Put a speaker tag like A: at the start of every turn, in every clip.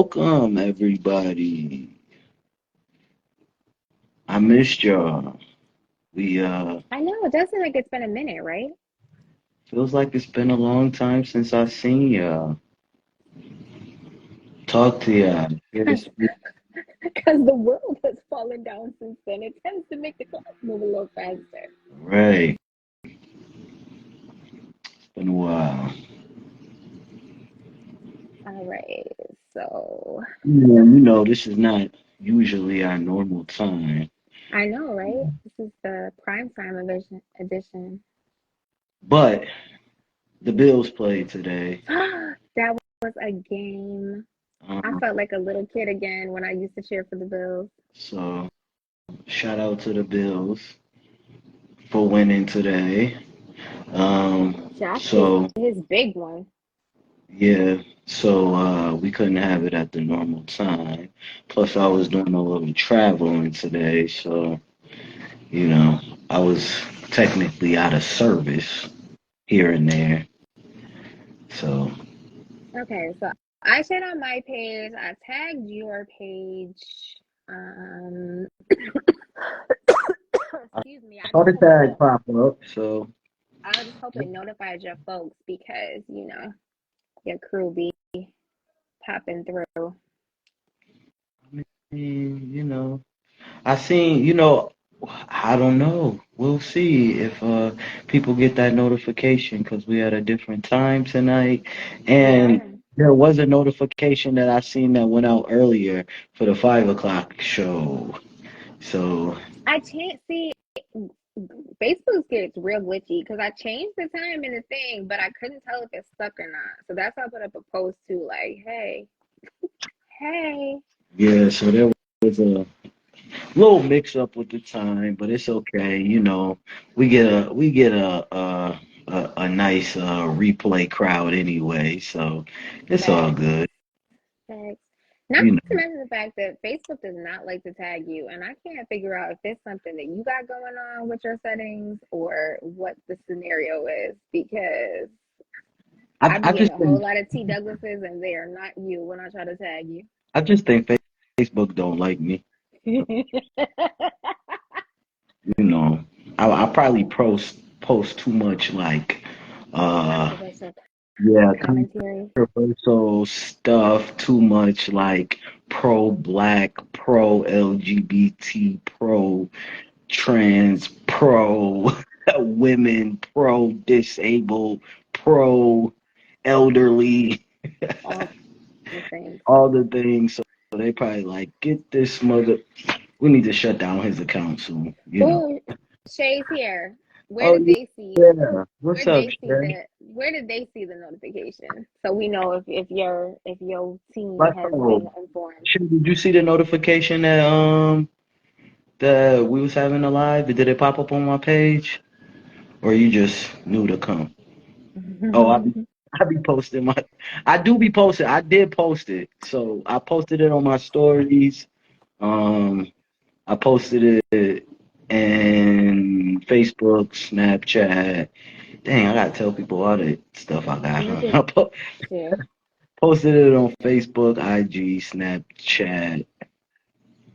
A: Welcome, everybody. I missed y'all. We
B: I know, it does seem like it's been a minute, right?
A: feels like it's been a long time since I seen y'all. Talk to y'all. Hear to
B: Because
A: speak.
B: the world has fallen down since then. It tends to make the clock move a little faster.
A: Right. It's been a while.
B: All right, so
A: Yeah, this is not usually our normal time.
B: I know, right? This is the prime time edition.
A: But the Bills played today.
B: That was a game. I
A: Um,
B: felt like a little kid again when I used to cheer for the Bills.
A: so shout out to the Bills for winning today.
B: Shaq
A: So
B: his big one.
A: yeah, so we couldn't have it at the normal time. Plus, I was doing a little traveling today, so you know, I was technically out of service here and there. So
B: Okay, so I shared on my page. I tagged your page. Um,
A: I
B: excuse me.
A: saw the tag pop up. So
B: I just hope it notified your folks because your crew be popping through.
A: I mean, I seen, I don't know. We'll see if people get that notification because we had a different time tonight, and
B: Yeah,
A: there was a notification that I seen that went out earlier for the 5 o'clock show. So
B: I can't see. Facebook gets real glitchy because I changed the time in the thing, but I couldn't tell if it stuck or not. So that's why I put up a post too, like, hey.
A: yeah, so there was a little mix up with the time, but it's okay. We get a nice replay crowd anyway, so it's all
B: Facts,
A: good.
B: facts. Not
A: You
B: to
A: know,
B: mention the fact that Facebook does not like to tag you, and I can't figure out if it's something that you got going on with your settings or what the scenario is because I
A: I
B: be getting
A: just
B: a whole
A: think
B: lot of T Douglases, and they are not you when I try to tag you.
A: I just think Facebook don't like me. You know, I probably post too much like uh
B: Controversial
A: yeah,
B: commentary.
A: controversial stuff, too much like pro black, pro LGBT, pro trans, pro women, pro disabled, pro elderly,
B: All the things.
A: all the things. So they probably like, get this mother. We need to shut down his account soon.
B: Oh, Shay's here. Where
A: Oh
B: did they see?
A: yeah.
B: Where
A: What's
B: did
A: up,
B: they see
A: Shay?
B: the? Where did they see the notification? So we know if your team
A: Like,
B: has
A: oh,
B: been informed.
A: Shay, did you see the notification that we was having a live? Did it pop up on my page? Or you just knew to come? Oh, I be posting my I do be posting. I did post it. So I posted it on my stories. Um I posted it in Facebook, Snapchat. Dang, I gotta tell people all the stuff I got.
B: You
A: I
B: just share.
A: posted it on Facebook, IG, Snapchat.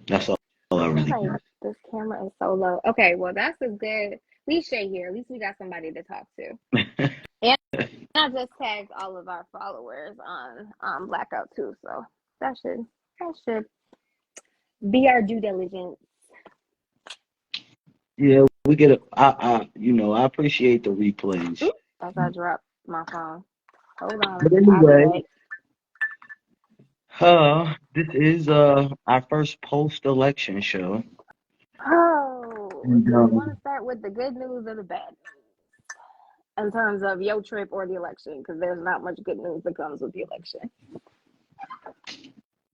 A: That's all I
B: I feel
A: really
B: like
A: got.
B: this camera is so low. Okay, well that's a good. At least Shay here. At least we got somebody to talk to. And I just tagged all of our followers on Blackout too. So that should be our due diligence.
A: Yeah, we get I appreciate the replays.
B: Oop, as I drop my phone. Hold on,
A: But
B: I'll be
A: anyway,
B: back.
A: this is our first post-election show.
B: Oh,
A: And
B: do we want to start with the good news or the bad news in terms of your trip or the election? Because there's not much good news that comes with the election.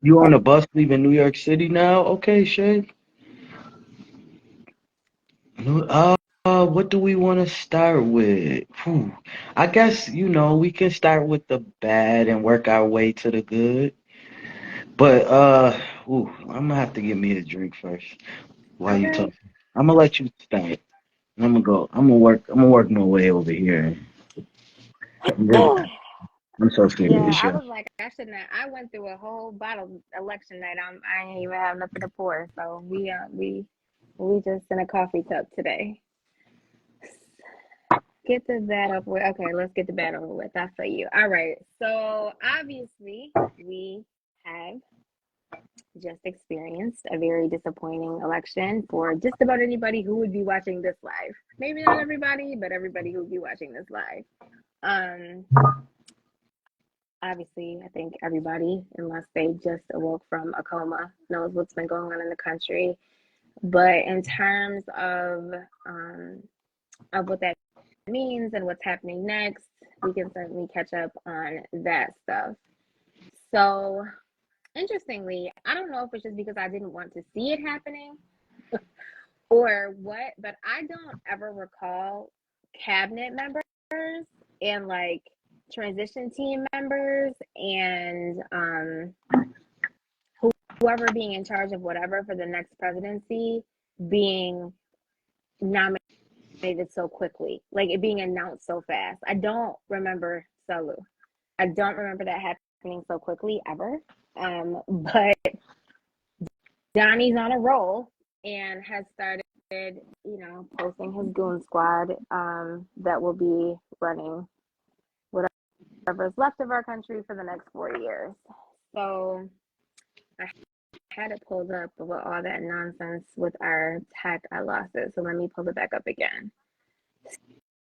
A: you on a bus leaving New York City now? Okay, Shay. What do we want to start with? Whew. I guess, we can start with the bad and work our way to the good. But I'm gonna have to get me a drink first while you
B: Okay.
A: talk. I'm gonna let you start. I'm gonna go. I'm gonna work my way over here. I'm really, I'm so scared of
B: Yeah,
A: this
B: I
A: show.
B: was like, I shouldn't have. I went through a whole bottle election night. I ain't even have nothing to pour. So we just in a coffee cup today. Get the bad over with. Okay, let's get the bad over with. I feel you. All right. So obviously we have just experienced a very disappointing election for just about anybody who would be watching this live. Maybe not everybody, but everybody who would be watching this live. Um, Obviously, I think everybody, unless they just awoke from a coma, knows what's been going on in the country. But in terms of what that means and what's happening next, we can certainly catch up on that stuff. So, interestingly, I don't know if it's just because I didn't want to see it happening or what, but I don't ever recall cabinet members and like transition team members and whoever being in charge of whatever for the next presidency being nominated so quickly, like it being announced so fast. I don't remember Salu. I don't remember that happening so quickly ever. But Donnie's on a roll and has started, posting his goon squad that will be running whatever's left of our country for the next 4 years. So I had it pulled up with all that nonsense with our tech. I lost it. So let me pull it back up again.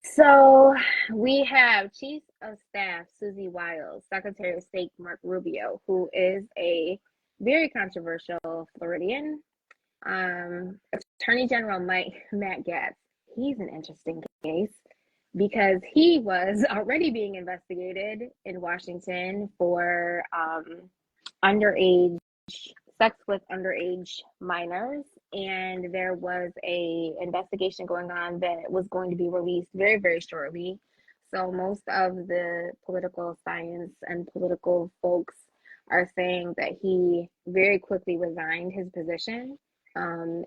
B: So we have Chief of Staff Susie Wiles, Secretary of State Mark Rubio, who is a very controversial Floridian. Attorney General Matt Gaetz. He's an interesting case because he was already being investigated in Washington for underage sex with underage minors, and there was a investigation going on that was going to be released very, very shortly. So most of the political science and political folks are saying that he very quickly resigned his position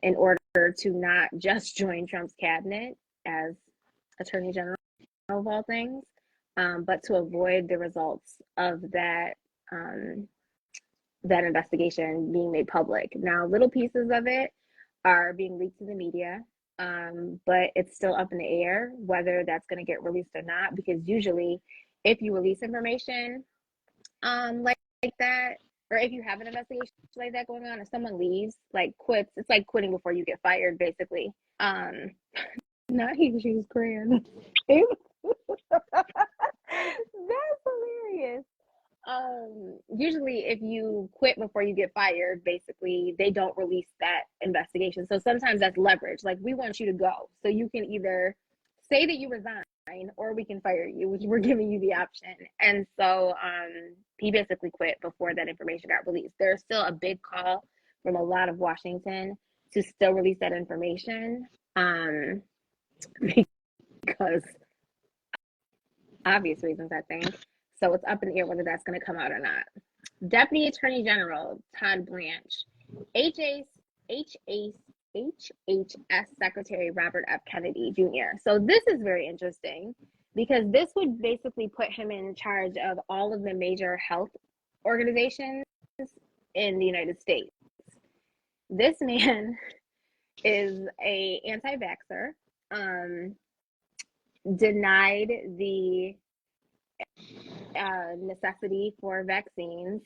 B: in order to not just join Trump's cabinet as Attorney General of all things, but to avoid the results of that that investigation being made public. Now, little pieces of it are being leaked to the media, but it's still up in the air whether that's going to get released or not, because usually if you release information like that, or if you have an investigation like that going on, if someone leaves, like quits, it's like quitting before you get fired, basically. Not he, she was crying. That's hilarious. Usually if you quit before you get fired, basically they don't release that investigation. So sometimes that's leverage. Like, we want you to go, so you can either say that you resign or we can fire you. We're giving you the option. And so he basically quit before that information got released. There's still a big call from a lot of Washington to still release that information because obvious reasons, I think. So it's up in the air whether that's going to come out or not. Deputy Attorney General Todd Blanche, HHS Secretary Robert F. Kennedy Jr. So this is very interesting because this would basically put him in charge of all of the major health organizations in the United States. This man is a anti-vaxxer, denied the necessity for vaccines,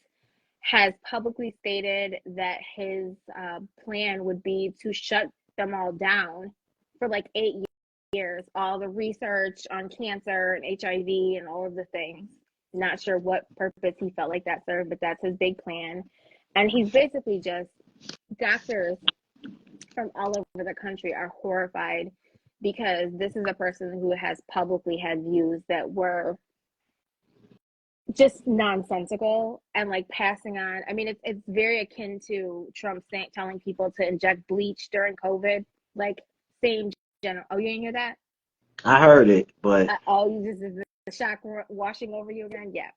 B: has publicly stated that his plan would be to shut them all down for like 8 years, all the research on cancer and HIV and all of the things. Not sure what purpose he felt like that served, but that's his big plan. And he's basically just, doctors from all over the country are horrified because this is a person who has publicly had views that were just nonsensical and like passing on. I mean, it's very akin to Trump telling people to inject bleach during COVID. Like, same general. Oh, you didn't hear that?
A: I heard it, but
B: you just is the shock washing over you again? Yeah.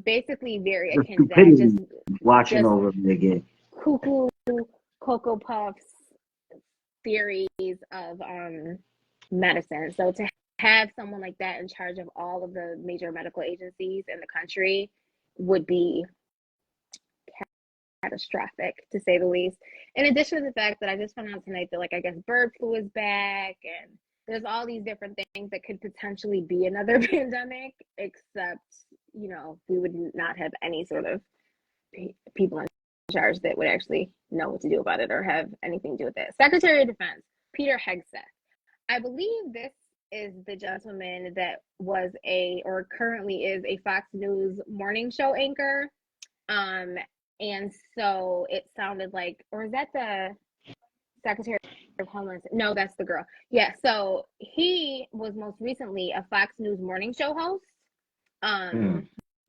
B: Basically, very akin to that. Just
A: watching over me again.
B: Cuckoo Cocoa Puffs theories of medicine. So to have someone like that in charge of all of the major medical agencies in the country would be catastrophic, to say the least. In addition to the fact that I just found out tonight that, like, I guess bird flu is back, and there's all these different things that could potentially be another pandemic, except, you know, we would not have any sort of people in charge that would actually know what to do about it or have anything to do with it. Secretary of Defense, Peter Hegseth. I believe this is the gentleman that was or currently is a Fox News morning show anchor. And so it sounded like, or is that the Secretary of Homeland? No, that's the girl. Yeah, so he was most recently a Fox News morning show host.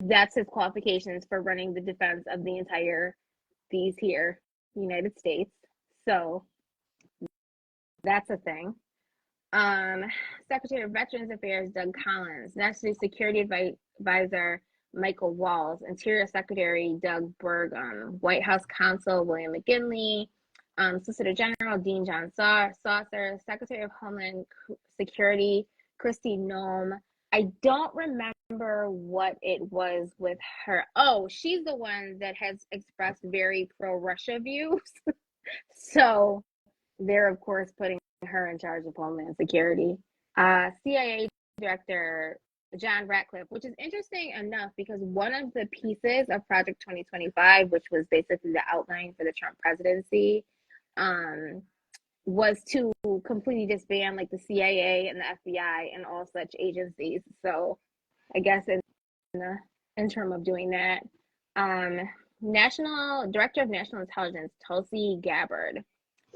B: That's his qualifications for running the defense of the entire United States. So that's a thing. Secretary of Veterans Affairs, Doug Collins, National Security Advisor, Michael Walls, Interior Secretary, Doug Burgum, White House Counsel, William McGinley, Solicitor General, Dean John Saucer, Secretary of Homeland Security, Kristi Noem. I don't remember what it was with her. Oh, she's the one that has expressed very pro-Russia views. So they're, of course, putting her in charge of Homeland Security. CIA Director John Ratcliffe, which is interesting enough because one of the pieces of Project 2025, which was basically the outline for the Trump presidency, was to completely disband like the CIA and the FBI and all such agencies. So I guess in the interim of doing that, National Director of National Intelligence, Tulsi Gabbard,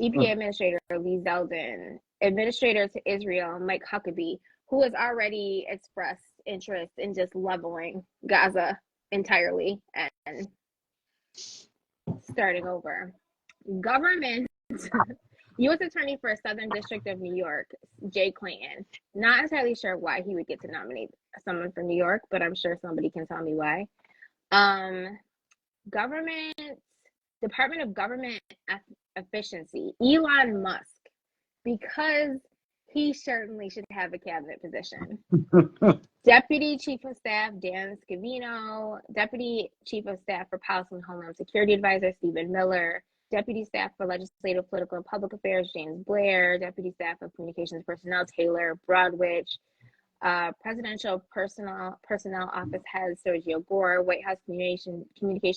B: EPA Administrator Lee Zeldin, Administrator to Israel, Mike Huckabee, who has already expressed interest in just leveling Gaza entirely and starting over. Government, U.S. Attorney for Southern District of New York, Jay Clayton. Not entirely sure why he would get to nominate someone from New York, but I'm sure somebody can tell me why. Department of Government Efficiency, Elon Musk, because he certainly should have a cabinet position. Deputy Chief of Staff Dan Scavino, Deputy Chief of Staff for Policy and Homeland Security Advisor Stephen Miller, Deputy Staff for Legislative, Political, and Public Affairs James Blair, Deputy Staff of Communications Personnel Taylor Broadwich, Presidential Personnel Office Head Sergio Gore, White House Communication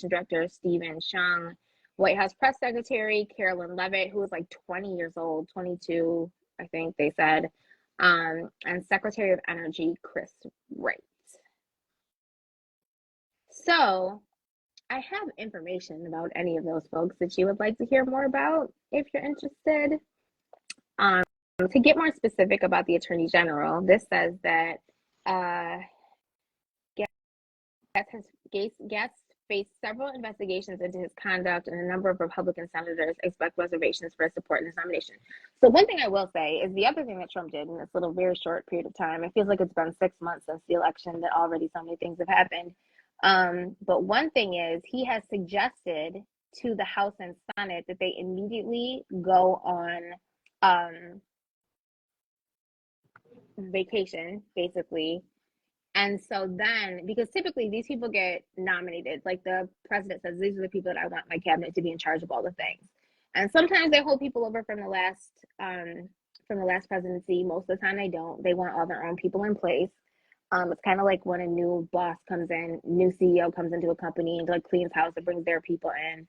B: Director Stephen Chung, White House Press Secretary Carolyn Levitt, who was like 20 years old, 22, I think they said, and Secretary of Energy Chris Wright. So I have information about any of those folks that you would like to hear more about if you're interested. To get more specific about the Attorney General, this says that Gaetz faced several investigations into his conduct, and a number of Republican senators expect reservations for his support in his nomination. So one thing I will say is the other thing that Trump did in this little very short period of time, it feels like it's been 6 months since the election that already so many things have happened. But one thing is he has suggested to the House and Senate that they immediately go on vacation, basically. And so then, because typically these people get nominated, like the president says, these are the people that I want my cabinet to be in charge of all the things. And sometimes they hold people over from the last presidency. Most of the time they don't. They want all their own people in place. It's kind of like when a new boss comes in, new CEO comes into a company and like cleans house and brings their people in.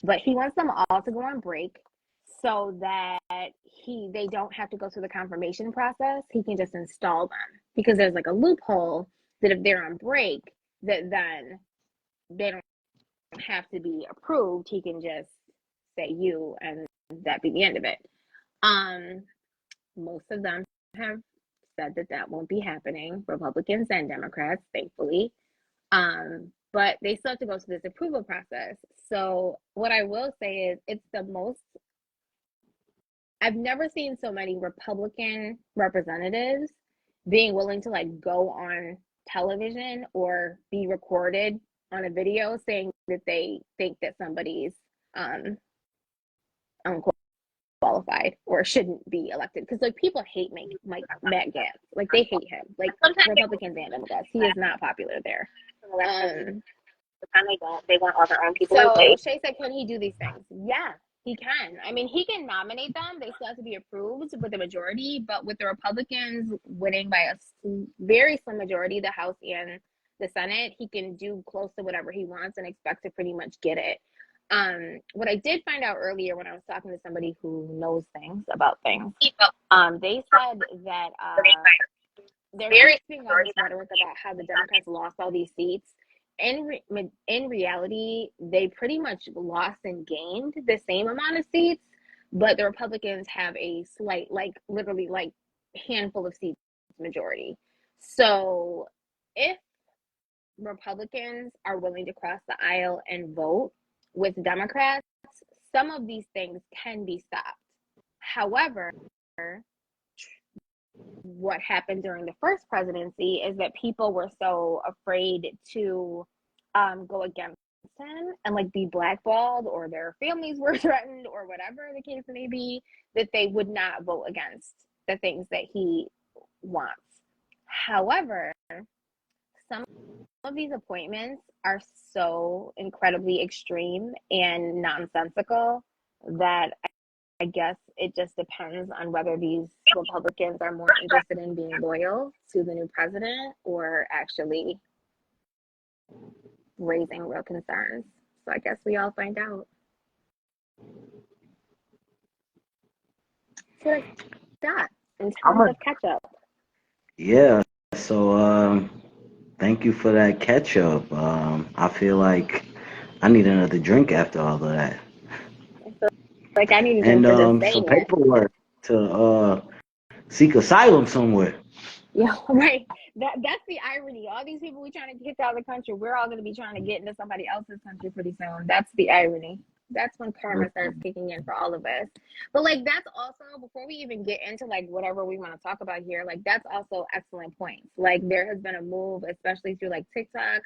B: But he wants them all to go on break so that they don't have to go through the confirmation process. He can just install them because there's like a loophole that if they're on break, that then they don't have to be approved. He can just say you, and that be the end of it. Most of them have said that won't be happening, Republicans and Democrats, thankfully. But they still have to go through this approval process. So what I will say is I've never seen so many Republican representatives being willing to like go on television or be recorded on a video saying that they think that somebody's unquote qualified or shouldn't be elected, because like people hate Matt Gaetz, like they hate him, like Republicans and Democrats. He is not popular there.
C: They want all their own people in
B: So
C: place.
B: Shay said, can he do these things? Yeah, he can. I mean, he can nominate them. They still have to be approved with a majority, but with the Republicans winning by a very slim majority, the House and the Senate, he can do close to whatever he wants and expect to pretty much get it. What I did find out earlier when I was talking to somebody who knows things about things, they said that they're keeping all this rhetoric about how the Democrats lost all these seats. In reality, they pretty much lost and gained the same amount of seats, but the Republicans have a slight, like literally like handful of seats majority. So if Republicans are willing to cross the aisle and vote with Democrats, some of these things can be stopped. However, what happened during the first presidency is that people were so afraid to go against him and like be blackballed, or their families were threatened, or whatever the case may be, that they would not vote against the things that he wants. However, some of these appointments are so incredibly extreme and nonsensical that I guess it just depends on whether these Republicans are more interested in being loyal to the new president or actually raising real concerns. So I guess we all find out. So I got in terms of catch up.
A: Yeah. So thank you for that catch up. I feel like I need another drink after all of that.
B: Like I need to
A: And
B: drink for just
A: some
B: saying it.
A: paperwork to seek asylum somewhere.
B: Yeah, right. That's the irony. All these people we trying to kick out of the country, we're all going to be trying to get into somebody else's country pretty soon. That's the irony. That's when karma starts kicking in for all of us. But like that's also, before we even get into like whatever we want to talk about here, like that's also excellent points. Like there has been a move, especially through like TikTok,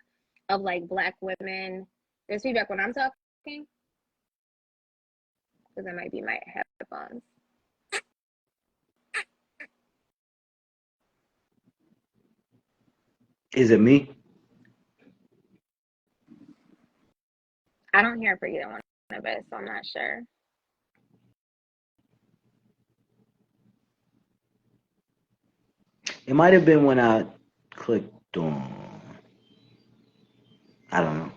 B: of like Black women. There's feedback when I'm talking, because it might be my headphones.
A: Is it me?
B: I don't hear it for either one of us, so I'm not sure.
A: It might have been when I clicked on. I don't know.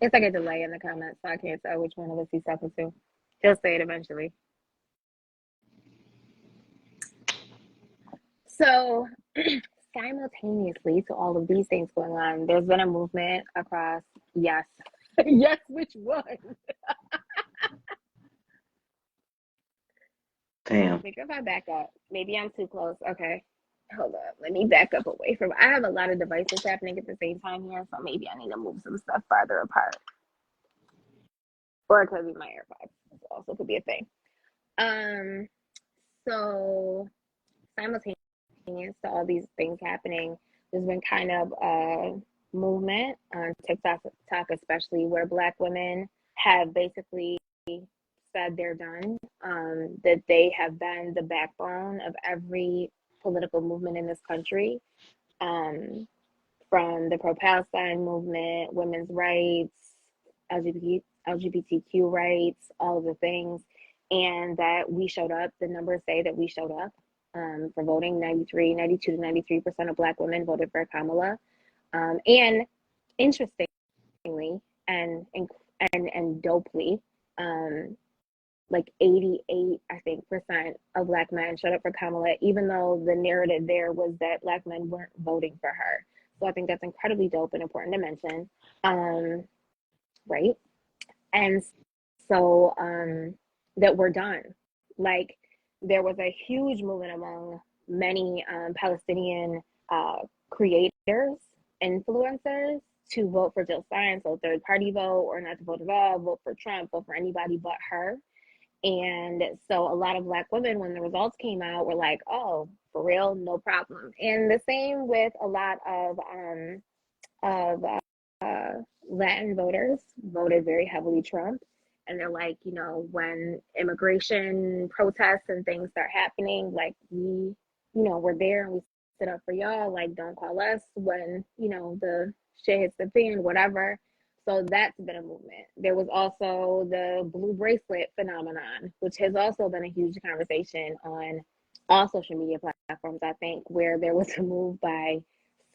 B: It's like a delay in the comments, so I can't tell which one of us he's talking to. He'll say it eventually. So, simultaneously to all of these things going on, there's been a movement across, yes, yes, which one?
A: Damn.
B: I think if I back up, maybe I'm too close. Okay, hold up. Let me back up away from. I have a lot of devices happening at the same time here, so maybe I need to move some stuff farther apart. Or it could be my AirPods. This also could be a thing. So simultaneous to all these things happening, there's been kind of a movement on TikTok, especially, where Black women have basically said they're done, that they have been the backbone of every political movement in this country, from the pro-Palestine movement, women's rights, LGBTQ rights, all of the things, and that we showed up. The numbers say that we showed up for voting. 92 to 93% of Black women voted for Kamala. And interestingly and dopely, like 88, I think, percent of Black men showed up for Kamala, even though the narrative there was that Black men weren't voting for her. So I think that's incredibly dope and important to mention. Right? And so that we're done. Like there was a huge movement among many Palestinian creators, influencers, to vote for Jill Stein, so third party vote, or not to vote at all, vote for Trump, vote for anybody but her. And so a lot of Black women, when the results came out, were like, oh, for real, no problem. And the same with a lot of Latin voters, voted very heavily Trump. And they're like, you know, when immigration protests and things start happening, like we're there and we sit up for y'all. Like, don't call us when, the shit hits the fan, whatever. So that's been a movement. There was also the blue bracelet phenomenon, which has also been a huge conversation on all social media platforms, I think, where there was a move by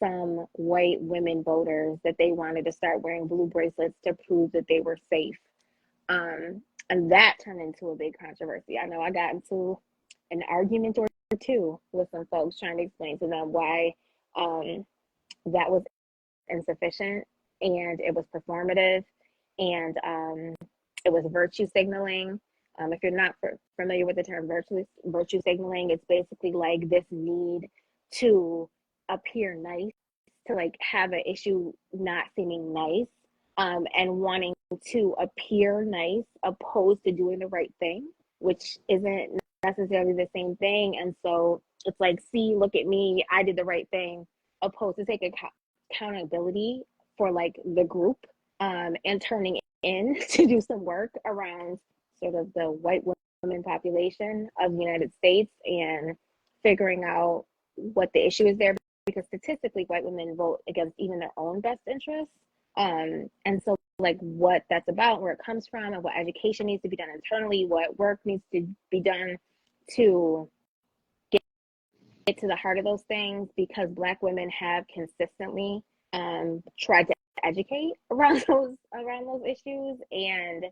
B: some white women voters that they wanted to start wearing blue bracelets to prove that they were safe. And that turned into a big controversy. I know I got into an argument or two with some folks trying to explain to them why that was insufficient and it was performative and it was virtue signaling. If you're not familiar with the term virtue signaling, it's basically like this need to appear nice, to like have an issue not seeming nice, and wanting to appear nice opposed to doing the right thing, which isn't necessarily the same thing. And so it's like, see, look at me, I did the right thing, opposed to taking accountability for like the group, and turning in to do some work around sort of the white women population of the United States and figuring out what the issue is there, because statistically white women vote against even their own best interests. And so like what that's about, where it comes from, and what education needs to be done internally, what work needs to be done to get to the heart of those things, because Black women have consistently tried to educate around those issues and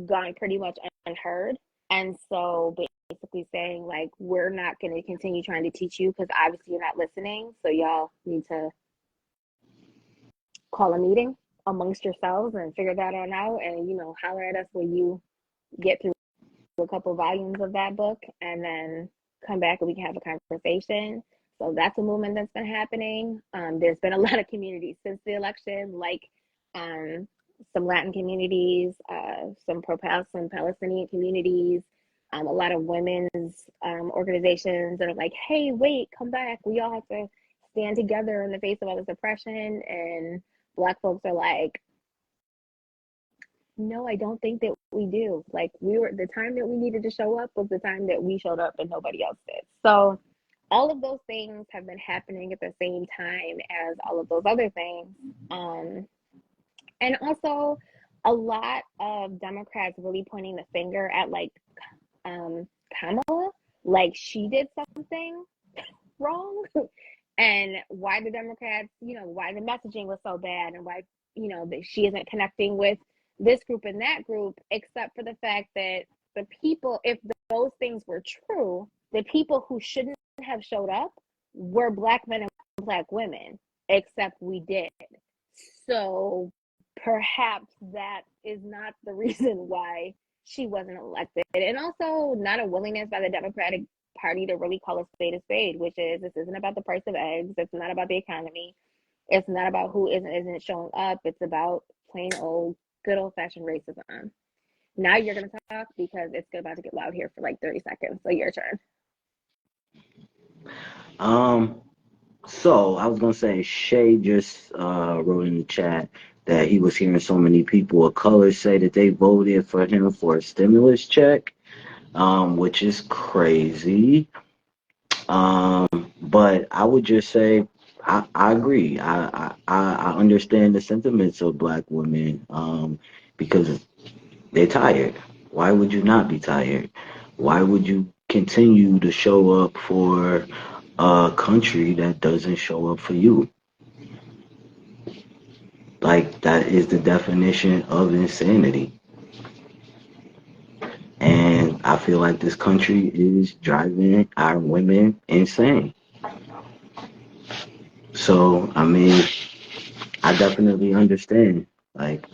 B: gone pretty much unheard. And so basically saying like, we're not going to continue trying to teach you because obviously you're not listening, so y'all need to call a meeting amongst yourselves and figure that on out, and holler at us when you get through a couple volumes of that book, and then come back and we can have a conversation. So that's a movement that's been happening. There's been a lot of communities since the election, like some Latin communities, some some Palestinian communities, a lot of women's organizations that are like, hey, wait, come back. We all have to stand together in the face of all this oppression. And Black folks are like, no, I don't think that we do. Like, the time that we needed to show up was the time that we showed up and nobody else did. So all of those things have been happening at the same time as all of those other things. And also a lot of Democrats really pointing the finger at like Kamala, like she did something wrong. And why the Democrats, why the messaging was so bad, and why, that she isn't connecting with this group and that group, except for the fact that the people, if those things were true, the people who shouldn't have showed up were Black men and Black women, except we did. So perhaps that is not the reason why she wasn't elected. And also not a willingness by the Democratic Party to really call a spade, which is, this isn't about the price of eggs. It's not about the economy. It's not about who isn't showing up. It's about plain old, good old fashioned racism. Now you're going to talk, because it's about to get loud here for like 30 seconds. So your turn.
A: So I was gonna say Shay just wrote in the chat that he was hearing so many people of color say that they voted for him for a stimulus check, which is crazy. But I would just say I agree. I understand the sentiments of Black women, because they're tired. Why would you not be tired? Why would you continue to show up for a country that doesn't show up for you? Like, that is the definition of insanity. And I feel like this country is driving our women insane. So, I mean, I definitely understand. Like,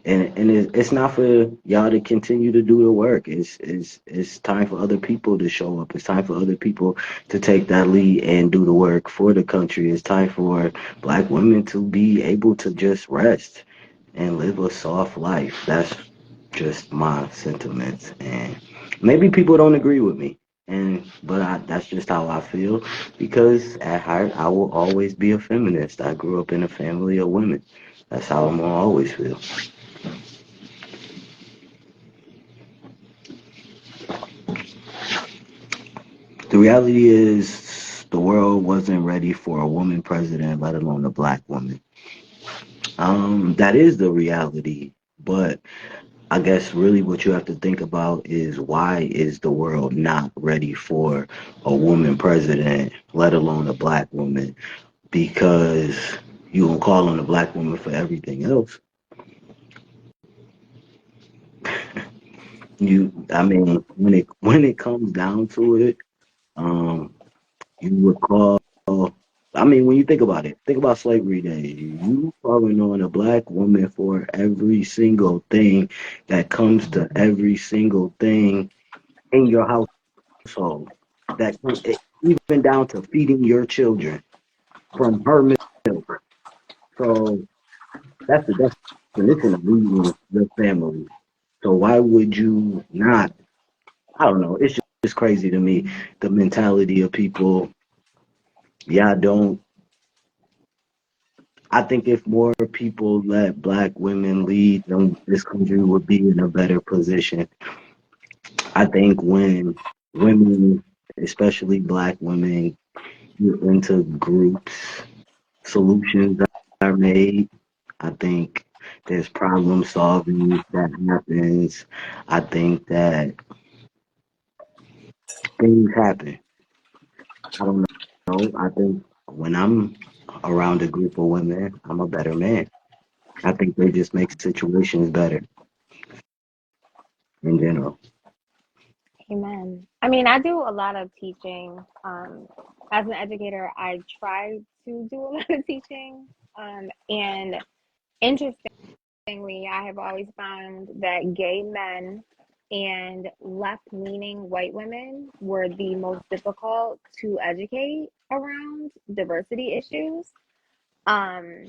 A: and it's not for y'all to continue to do the work. It's time for other people to show up. It's time for other people to take that lead and do the work for the country. It's time for Black women to be able to just rest and live a soft life. That's just my sentiments, and maybe people don't agree with me. But that's just how I feel, because at heart I will always be a feminist. I grew up in a family of women. That's how I'm gonna always feel. reality is the world wasn't ready for a woman president, let alone a black woman. That is the reality. But I guess really what you have to think about is why is the world not ready for a woman president, let alone a black woman? Because you gonna call on a black woman for everything else. I mean, when it comes down to it, um, you would call. I mean, when you think about slavery days. You calling on a black woman for every single thing that comes to every single thing in your household. Even down to feeding your children from her milk. So that's the definition of leading your family. So why would you not? I don't know. It's just crazy to me the mentality of people. Yeah, I don't. I think if more people let black women lead, then this country would be in a better position. I think when women, especially black women, get into groups, solutions are made. I think there's problem solving that happens. I think that things happen. I don't know. I think when I'm around a group of women, I'm a better man. I think they just make situations better in general.
B: Amen. I mean, I do a lot of teaching. As an educator, I try to do a lot of teaching. And interestingly, I have always found that gay men and left-leaning white women were the most difficult to educate around diversity issues. Um,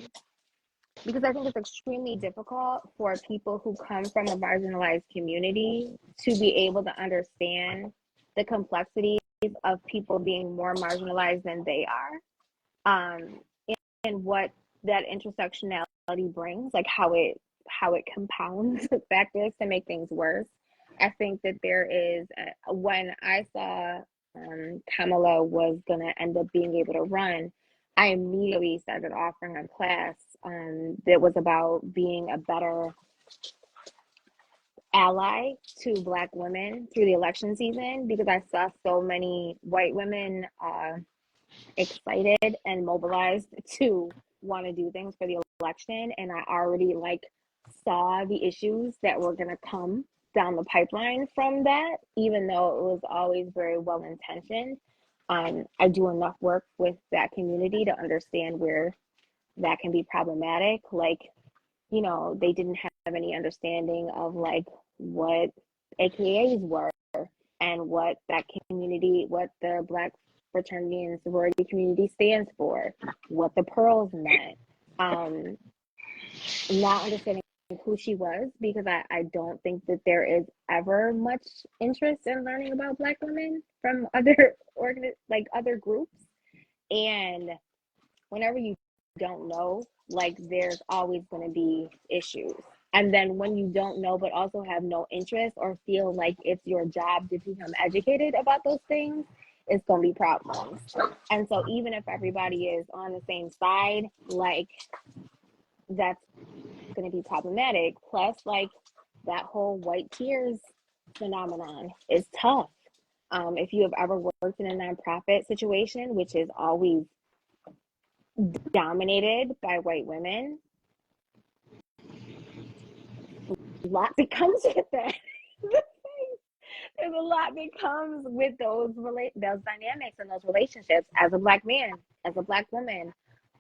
B: because I think it's extremely difficult for people who come from a marginalized community to be able to understand the complexities of people being more marginalized than they are, and what that intersectionality brings, like how it compounds factors to make things worse. I think that there is when I saw Kamala was gonna end up being able to run, I immediately started offering a class that was about being a better ally to Black women through the election season because I saw so many white women excited and mobilized to want to do things for the election, and I already saw the issues that were going to come down the pipeline from that, even though it was always very well intentioned. I do enough work with that community to understand where that can be problematic. They didn't have any understanding of what AKAs were and what that community, what the Black fraternity and sorority community stands for, what the pearls meant. Not understanding who she was because I don't think that there is ever much interest in learning about Black women from other other groups. And whenever you don't know, there's always going to be issues. And then when you don't know, but also have no interest or feel like it's your job to become educated about those things, it's going to be problems. And so even if everybody is on the same side, that's going to be problematic. Plus, that whole white tears phenomenon is tough. If you have ever worked in a nonprofit situation, which is always dominated by white women, a lot that comes with that. There's a lot that comes with those dynamics and those relationships as a Black man, as a Black woman.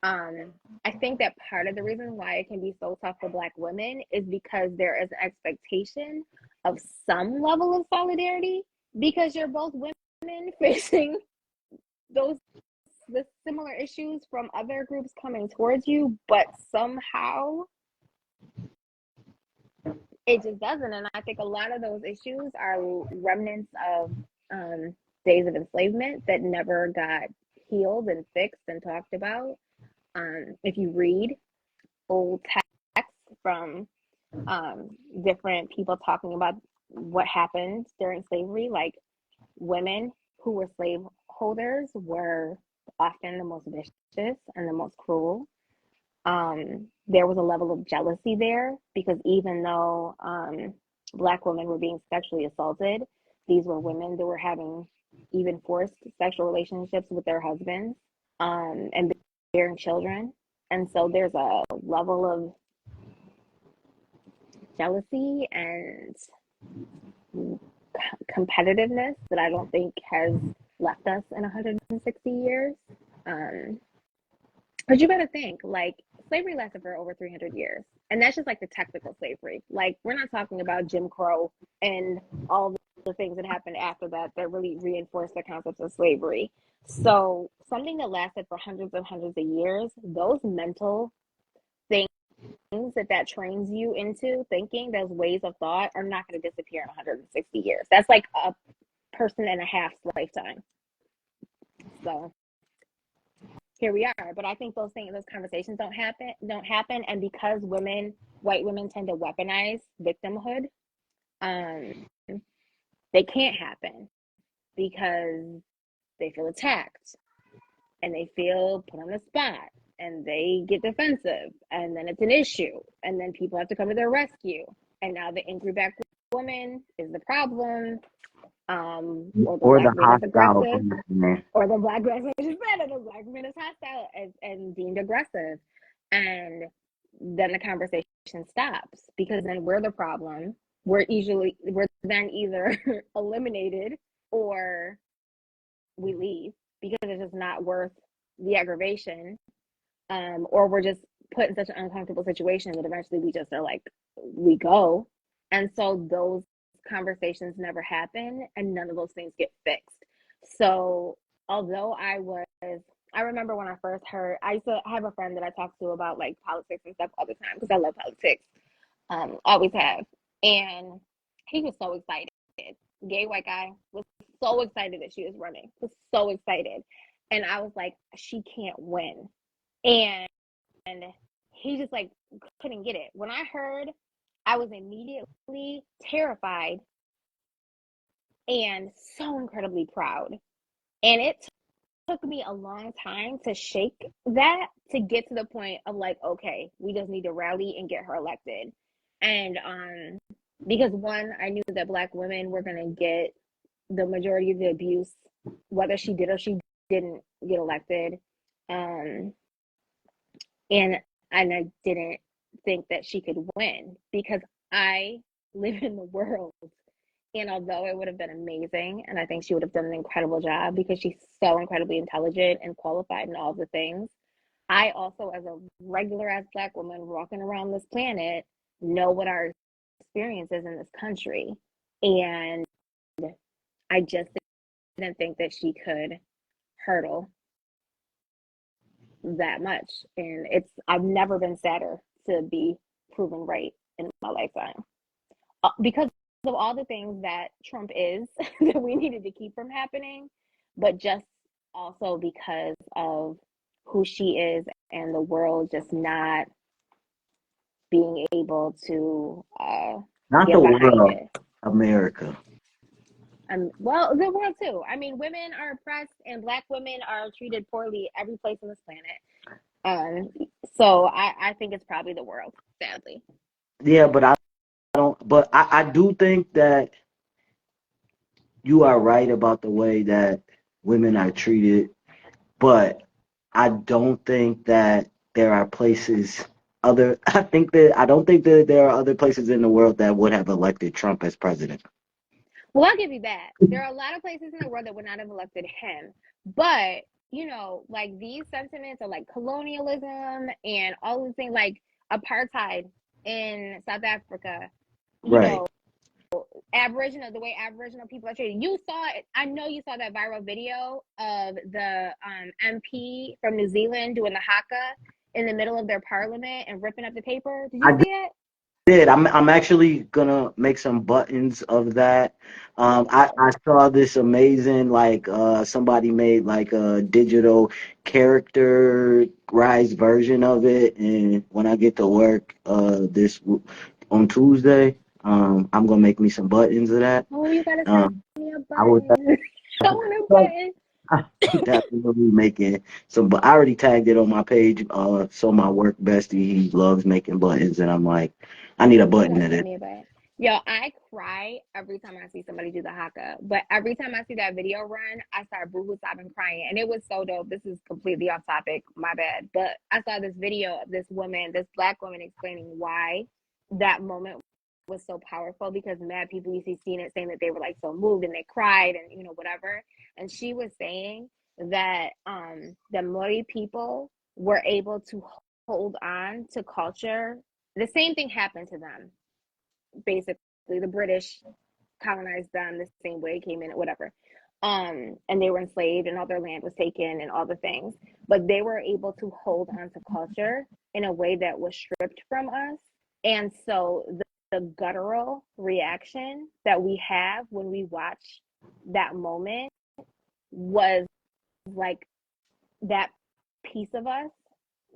B: I think that part of the reason why it can be so tough for Black women is because there is an expectation of some level of solidarity because you're both women facing the similar issues from other groups coming towards you, but somehow it just doesn't. And I think a lot of those issues are remnants of days of enslavement that never got healed and fixed and talked about. If you read old texts from different people talking about what happened during slavery, like women who were slave holders were often the most vicious and the most cruel. There was a level of jealousy there because even though Black women were being sexually assaulted, these were women that were having even forced sexual relationships with their husbands and bearing children. And so there's a level of jealousy and competitiveness that I don't think has left us in 160 years. But you gotta think, like, slavery lasted for over 300 years. And that's just like the technical slavery. Like, we're not talking about Jim Crow and all the things that happened after that that really reinforced the concept of slavery. So, something that lasted for hundreds and hundreds of years, those mental things that trains you into thinking, those ways of thought, are not going to disappear in 160 years. That's like a person and a half's lifetime. So here we are. But I think those conversations don't happen. And because white women tend to weaponize victimhood, they can't happen because they feel attacked and they feel put on the spot and they get defensive and then it's an issue and then people have to come to their rescue. And now the angry Black woman is the problem. Or the Black man is aggressive, or the Black man is hostile and deemed aggressive, and then the conversation stops because then we're the problem. We're then either eliminated or we leave because it's just not worth the aggravation, or we're just put in such an uncomfortable situation that eventually we just are like, we go. And so those conversations never happen and none of those things get fixed. So although I remember when I first heard, I used to have a friend that I talked to about like politics and stuff all the time because I love politics, always have. And he was so excited. Gay white guy was so excited that she was running, was so excited. And I was like, she can't win. And he just like couldn't get it. When I heard, I was immediately terrified and so incredibly proud. And it took me a long time to shake that, to get to the point of like, okay, we just need to rally and get her elected. And because one, I knew that Black women were going to get the majority of the abuse, whether she did or she didn't get elected. And I didn't think that she could win because I live in the world. And although it would have been amazing, and I think she would have done an incredible job because she's so incredibly intelligent and qualified in all the things, I also, as a regular ass Black woman walking around this planet, know what our experience is in this country. And I just didn't think that she could hurdle that much. And I've never been sadder to be proven right in my lifetime because of all the things that Trump is that we needed to keep from happening, but just also because of who she is and the world just not being able to
A: not
B: get
A: the
B: behind
A: world,
B: it.
A: America.
B: Well, the world too. I mean, women are oppressed and Black women are treated poorly every place on this planet. So I think it's probably the world, sadly.
A: Yeah, but I do think that you are right about the way that women are treated, but I don't think that there are places I don't think that there are other places in the world that would have elected Trump as president.
B: Well, I'll give you that. There are a lot of places in the world that would not have elected him. But, like these sentiments of like colonialism and all these things, like apartheid in South Africa,
A: Right.
B: the way Aboriginal people are treated. I know you saw that viral video of the MP from New Zealand doing the haka in the middle of their parliament and ripping up the paper. Did you see it?
A: I'm actually gonna make some buttons of that. I saw this amazing, like somebody made like a digital characterized version of it, and when I get to work on Tuesday, I'm gonna make me some buttons of that.
B: Oh, you gotta send me a
A: I was
B: button. I want a button.
A: I'm definitely making some, but I already tagged it on my page. So my work bestie, he loves making buttons, and I'm like, I need a
B: You
A: button
B: gotta
A: to this.
B: send me a bit. Yo, I cry every time I see somebody do the haka. But every time I see that video run, I start boohoo sobbing crying. And it was so dope. This is completely off topic, my bad. But I saw this video of this woman, this black woman explaining why that moment was so powerful because mad people you see seeing it saying that they were like so moved and they cried and whatever. And she was saying that the Mori people were able to hold on to culture. The same thing happened to them. Basically, the British colonized them the same way, came in, whatever. And they were enslaved and all their land was taken and all the things. But they were able to hold on to culture in a way that was stripped from us. And so the guttural reaction that we have when we watch that moment was like that piece of us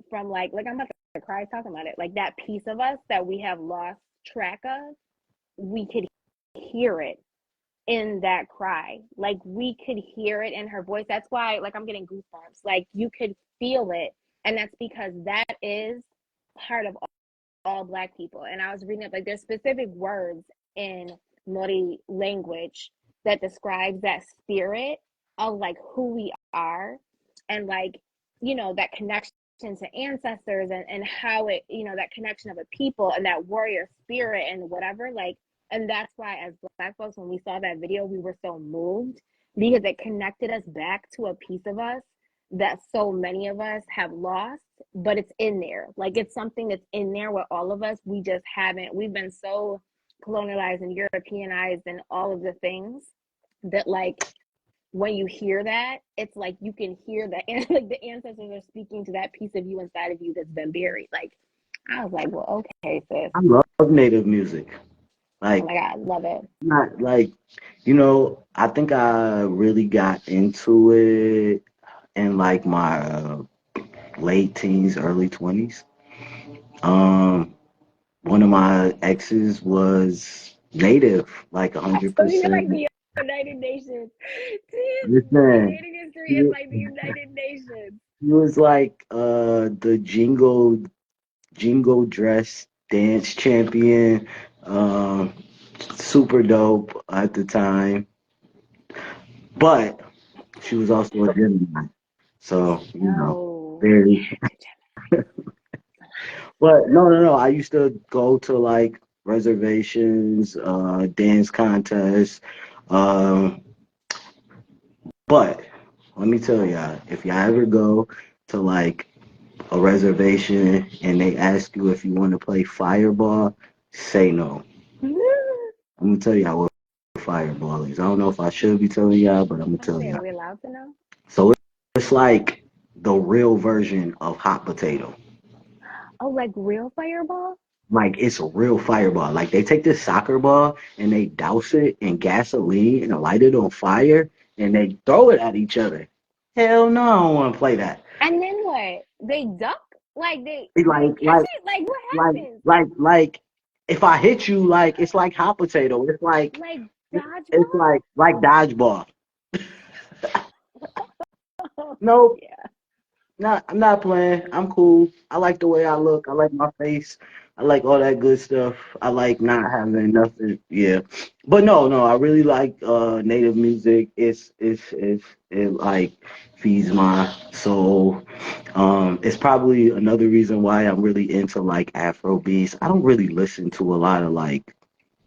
B: from like I'm about to cry talking about it. Like that piece of us that we have lost track of, we could hear it in that cry. Like we could hear it in her voice. That's why like I'm getting goosebumps. Like you could feel it. And that's because that is part of all black people. And I was reading up like there's specific words in Mori language that describes that spirit of like who we are and like, that connection to ancestors and how it, that connection of a people and that warrior spirit and whatever, like, and that's why as black folks, when we saw that video, we were so moved because it connected us back to a piece of us that so many of us have lost, but it's in there. Like it's something that's in there with all of us. We just haven't, we've been so colonialized and Europeanized and all of the things that like when you hear that, it's like you can hear that and like the ancestors are speaking to that piece of you inside of you that's been buried. Like I was like, well, okay, sis.
A: I love native music.
B: Oh my
A: Like,
B: God, love it.
A: not like, I think I really got into it in like my late teens, early 20s. Um, One of my exes was native, like
B: So you're like
A: 100%.
B: the United Nations. Dude, my
A: Listen,
B: dating history is
A: he,
B: like the United Nations.
A: he was like the jingle dress dance champion, um, super dope at the time. But she was also a Gemini, so
B: No.
A: very.
B: Yeah,
A: But no, no, no. I used to go to like reservations, dance contests. Um, but let me tell y'all, if y'all ever go to like a reservation and they ask you if you want to play Fireball, say no.
B: Gemini.
A: I'm gonna tell y'all what Fireball is. I don't know if I should be telling y'all, but I'm gonna tell
B: Okay, are
A: y'all.
B: we allowed to know?
A: So it's like the real version of hot potato.
B: Oh, like real fireball?
A: Like it's a real fireball. Like they take this soccer ball and they douse it in gasoline and light it on fire and they throw it at each other. Hell no, I don't want to play that.
B: And then what? They duck? Like
A: It's
B: they
A: like
B: catch
A: like
B: it? Like what
A: like
B: happens?
A: like if I hit you, like it's like hot potato. It's like
B: Like
A: it's
B: dodgeball?
A: like dodgeball.
B: Oh,
A: Nope,
B: yeah.
A: I'm not playing. I'm cool. I like the way I look. I like my face. I like all that good stuff. I like not having nothing. Yeah. But no, no, I really like native music. It like feeds my soul. It's probably another reason why I'm really into like Afro beats. I don't really listen to a lot of like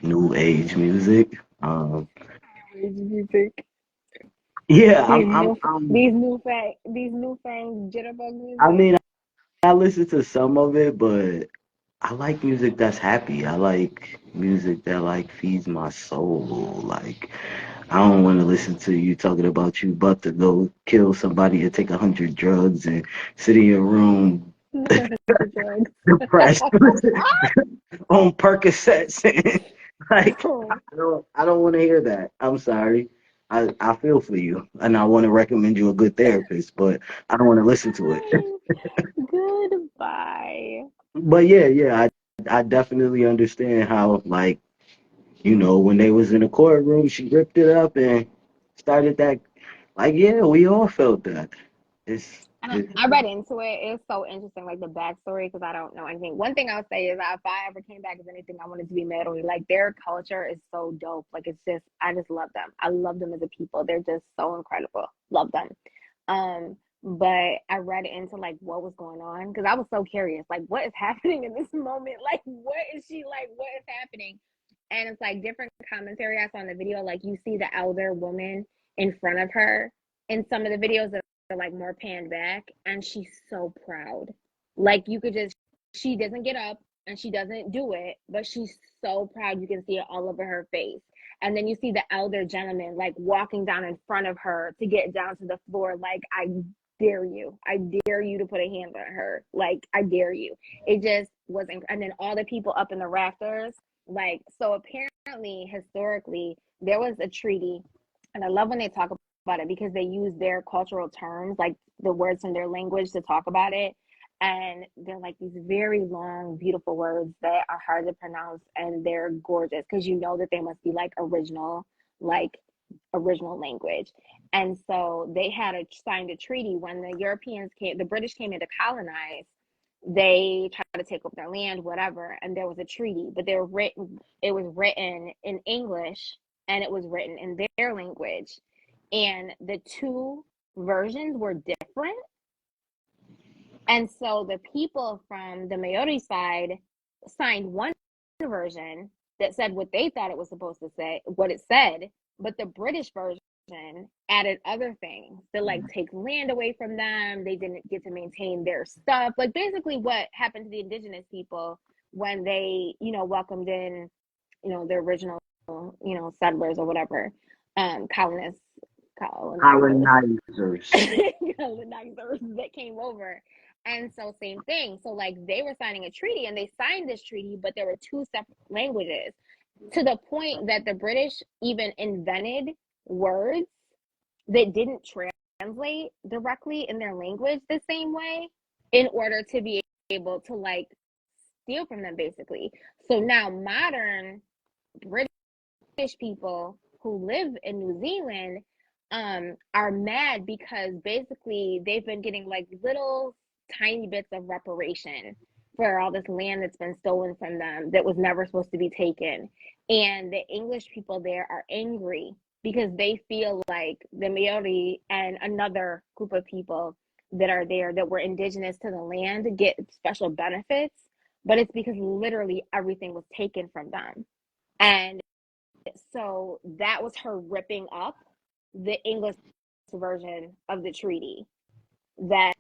A: new age music.
B: Rage music.
A: Yeah,
B: These new these new fang jitterbug
A: I
B: music.
A: mean, I listen to some of it, but I like music that's happy. I like music that like feeds my soul. Like I don't want to listen to you talking about you about to go kill somebody and take 100 drugs and sit in your room
B: The drugs.
A: depressed on Percocets. Like
B: Oh,
A: I don't want to hear that. I'm sorry. I feel for you and I want to recommend you a good therapist, but I don't want to listen to it.
B: goodbye.
A: But yeah, yeah, I definitely understand how like when they was in the courtroom, she ripped it up and started that. Like, yeah, we all felt that. It's,
B: And
A: it's
B: I read into it. It's so interesting, like the backstory, because I don't know anything. One thing I'll say is that if I ever came back as anything, I wanted to be Maori. Like their culture is so dope. Like it's just, I just love them. I love them as a people. They're just so incredible. Love them. But I read into like what was going on because I was so curious. Like, what is happening in this moment? Like, what is she like? What is happening? And it's like different commentary I saw in the video. Like you see the elder woman in front of her in some of the videos that are like more panned back, and she's so proud. Like you could just, she doesn't get up and she doesn't do it, but she's so proud. You can see it all over her face. And then you see the elder gentleman like walking down in front of her to get down to the floor. Like, I dare you. I dare you to put a hand on her. Like, I dare you. It just wasn't. And then all the people up in the rafters. Like, so apparently, historically, there was a treaty. And I love when they talk about it because they use their cultural terms, like the words in their language to talk about it. And they're like these very long, beautiful words that are hard to pronounce and they're gorgeous because you know that they must be like original language. And so they had signed a treaty when the Europeans came, the British came in to colonize. They tried to take over their land, whatever, and there was a treaty, but they were written. It was written in English and it was written in their language, and the two versions were different. And so the people from the Maori side signed one version that said what they thought it was supposed to say, what it said, but the British version added other things that like take land away from them. They didn't get to maintain their stuff. Like basically what happened to the indigenous people when they, welcomed in, the original, settlers or whatever, colonists, colonizers,
A: colonizers.
B: colonizers that came over. And so same thing. So like they were signing a treaty and they signed this treaty, but there were two separate languages to the point that the British even invented words that didn't translate directly in their language the same way in order to be able to like steal from them basically. So now modern British people who live in New Zealand are mad because basically they've been getting like little tiny bits of reparation for all this land that's been stolen from them that was never supposed to be taken. And the English people there are angry because they feel like the Maori and another group of people that are there that were indigenous to the land get special benefits, but it's because literally everything was taken from them. And so that was her ripping up the English version of the treaty that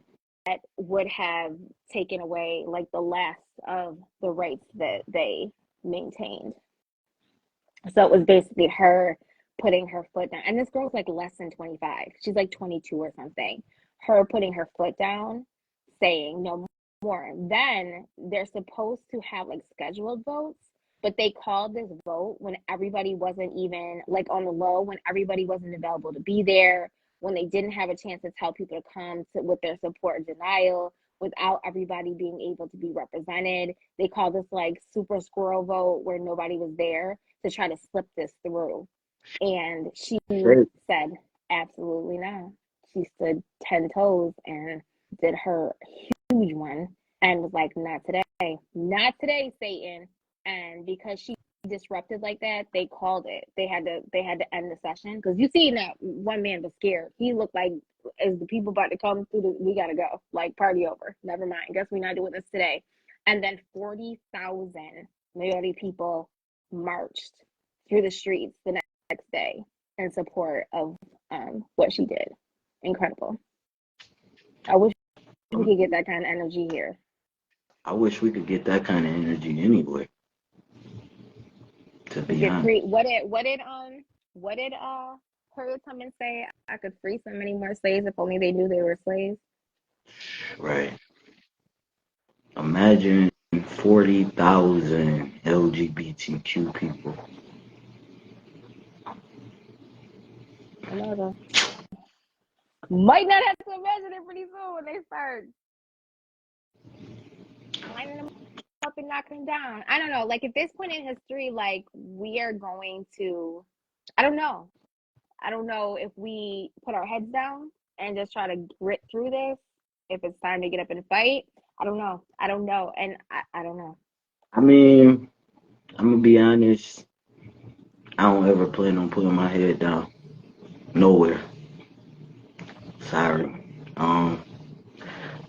B: would have taken away like the last of the rights that they maintained. So it was basically her putting her foot down. And this girl's like less than 25. She's like 22 or something. Her putting her foot down, saying no more. Then they're supposed to have like scheduled votes, but they called this vote when everybody wasn't even like on the low, when everybody wasn't available to be there, when they didn't have a chance to tell people to come to, with their support and denial, without everybody being able to be represented. They called this like super squirrel vote where nobody was there to try to slip this through. And she said, absolutely not. She stood 10 toes and did her huge one and was like, not today, not today, Satan. And because she disrupted like that, they called it. They had to end the session because you see that one man was scared. He looked like, is the people about to come through? We gotta go. Like party over. Never mind. Guess we're not doing this today. And then 40,000 Maori people marched through the streets the next day in support of what she did. Incredible. I wish we could get that kind of energy here.
A: I wish we could get that kind of energy anywhere. To be honest.
B: What did Harriet Tubman say? I could free so many more slaves if only they knew they were slaves.
A: Right. Imagine 40,000 LGBTQ people.
B: Might not have to imagine it pretty soon when they start lining them up and knocking them down. I don't know. Like at this point in history, like we are going to, I don't know. I don't know if we put our heads down and just try to grit through this. If it's time to get up and fight, I don't know. I don't know, and I don't know.
A: I mean, I'm gonna be honest. I don't ever plan on putting my head down nowhere. Sorry. Um,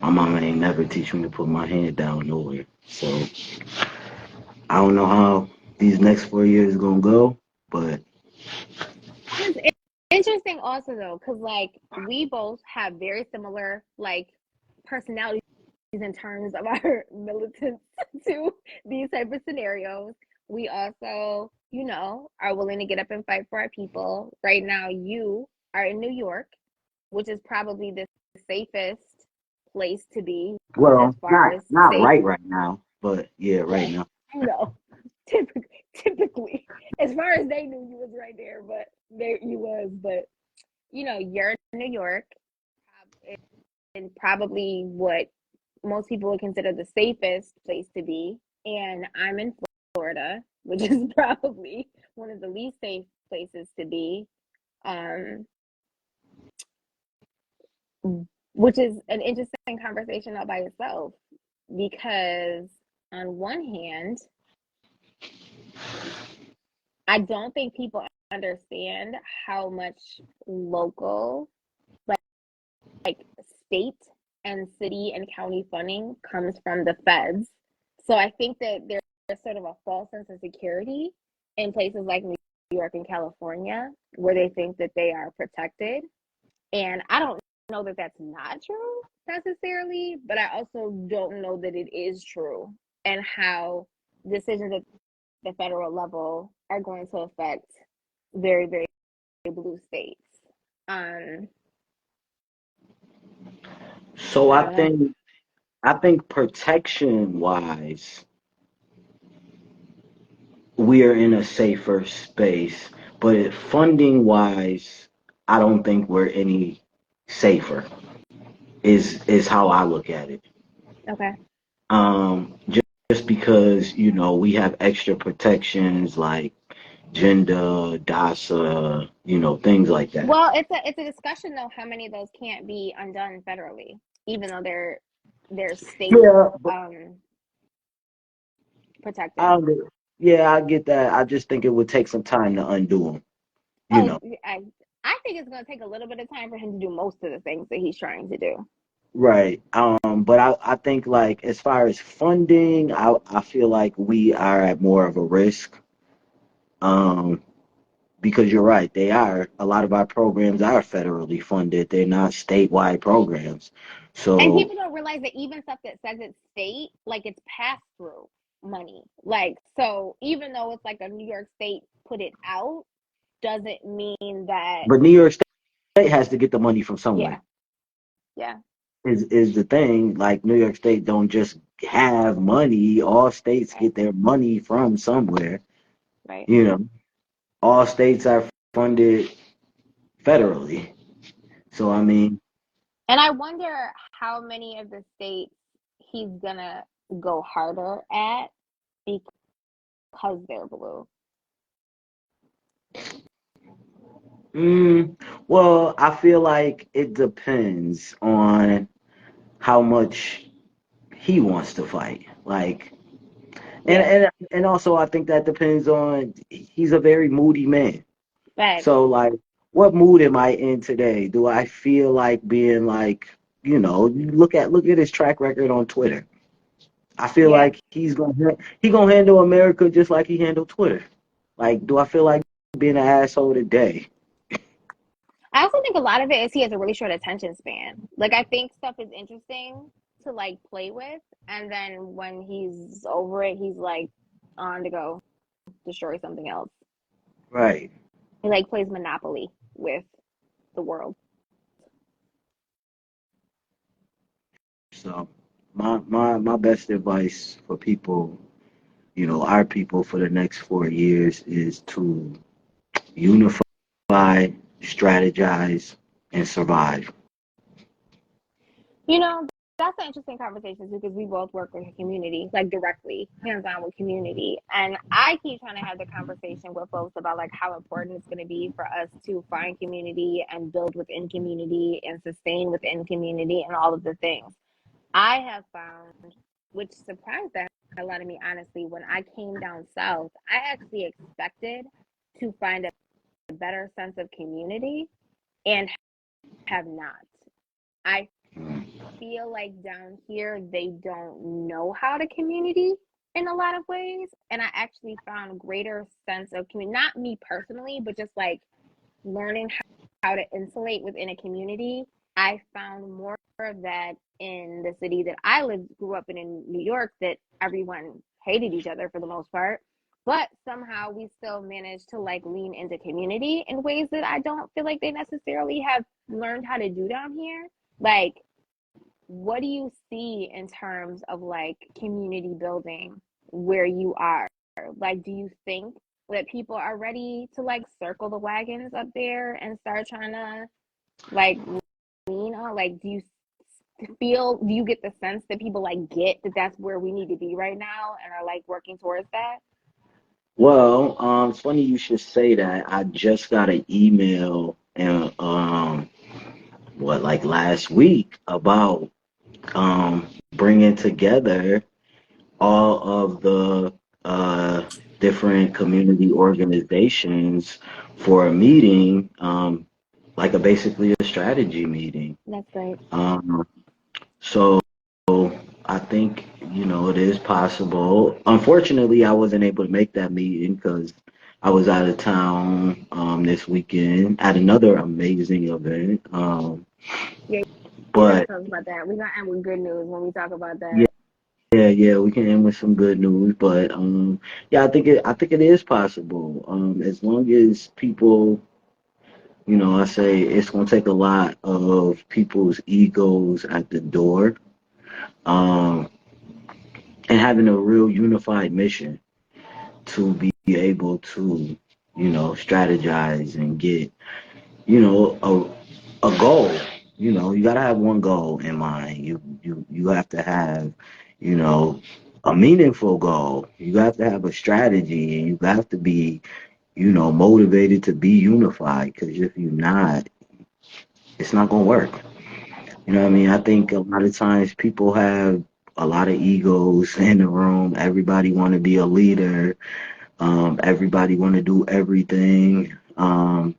A: my mama ain't never teach me to put my head down nowhere. So I don't know how these next 4 years gonna go, but
B: It's interesting also though, because like we both have very similar like personalities in terms of our militance to these type of scenarios. We also, are willing to get up and fight for our people. Right now, you are in New York, which is probably the safest place to be as
A: well,
B: far
A: not
B: as
A: not
B: safe.
A: right now, but yeah, right
B: Well,
A: now.
B: no, typically, as far as they knew, you was right there, but there you was. But you're in New York, and probably what most people would consider the safest place to be. And I'm in Florida, which is probably one of the least safe places to be. Um, which is an interesting conversation all by itself because on one hand, I don't think people understand how much local, like state and city and county funding comes from the feds. So I think that there's sort of a false sense of security in places like New York and California where they think that they are protected. And I don't know that that's not true necessarily, but I also don't know that it is true and how decisions at the federal level are going to affect very, very blue states. Um,
A: So
B: I
A: I
B: don't know.
A: think I think protection wise, we are in a safer space, but funding wise, I don't think we're any safer. Is how I look at it.
B: Okay.
A: Just because we have extra protections like gender, DASA, things like that.
B: Well, it's a discussion though how many of those can't be undone federally, even though they're state
A: Yeah, but
B: um protected.
A: I yeah, I get that. I just think it would take some time to undo them. You
B: Oh,
A: know,
B: I think it's going to take a little bit of time for him to do most of the things that he's trying to do.
A: right? But I think like as far as funding, I feel like we are at more of a risk. Um, because you're right, they are. A lot of our programs are federally funded. They're not statewide programs.
B: And
A: So
B: people don't realize that even stuff that says it's state, like it's pass through money. Like, so even though it's like a New York State put it out, doesn't mean that,
A: but New York State has to get the money from
B: yeah,
A: somewhere.
B: yeah,
A: Is the thing. Like New York State don't just have money. All states
B: right,
A: get their money from somewhere.
B: right.
A: You know, all states are funded federally. So I mean,
B: And I wonder how many of the states he's gonna go harder at because they're blue.
A: well, I feel like it depends on how much he wants to fight. Like, and
B: Yeah,
A: and and also I think that depends on he's a very moody man.
B: right.
A: So like, what mood am I in today? Do I feel like being like, look at his track record on Twitter. I feel
B: Yeah.
A: like he gonna handle America just like he handled Twitter. Like, do I feel like being an asshole today?
B: I also think a lot of it is he has a really short attention span. Like I think stuff is interesting to like play with, and then when he's over it, he's like on to go destroy something else.
A: Right.
B: He like plays Monopoly with the world.
A: So my best advice for people, our people for the next 4 years is to unify, strategize, and survive.
B: You know, that's an interesting conversation too, because we both work with the community, like directly, hands on with community. And I keep trying to have the conversation with folks about like how important it's going to be for us to find community and build within community and sustain within community and all of the things. I have found, which surprised the hell out of me, honestly, when I came down south, I actually expected to find a better sense of community and have not. I feel like down here they don't know how to community in a lot of ways, and I actually found greater sense of community, not me personally, but just like learning how to insulate within a community. I found more of that in the city that I grew up in New York, that everyone hated each other for the most part, but somehow we still managed to like lean into community in ways that I don't feel like they necessarily have learned how to do down here. Like, what do you see in terms of like community building where you are? Like, do you think that people are ready to like circle the wagons up there and start trying to like lean on? Like, do you get the sense that people like get that that's where we need to be right now and are like working towards that?
A: Well, it's funny you should say that. I just got an email and like last week about bringing together all of the different community organizations for a meeting, like basically a strategy meeting.
B: That's great.
A: So I think, it is possible. Unfortunately, I wasn't able to make that meeting because I was out of town this weekend at another amazing event.
B: Yeah,
A: But
B: talk about that. We're gonna end with good news when we talk about
A: yeah,
B: that.
A: yeah, we can end with some good news. But yeah, I think it is possible. As long as people, I say it's gonna take a lot of people's egos at the door. Um, and having a real unified mission to be able to, strategize and get, a goal. You gotta have one goal in mind. You have to have, you know, a meaningful goal. You have to have a strategy, and you have to be, motivated to be unified. Because if you're not, it's not gonna work. You know what I mean? I think a lot of times people have a lot of egos in the room. Everybody want to be a leader. Everybody want to do everything.
B: Oh,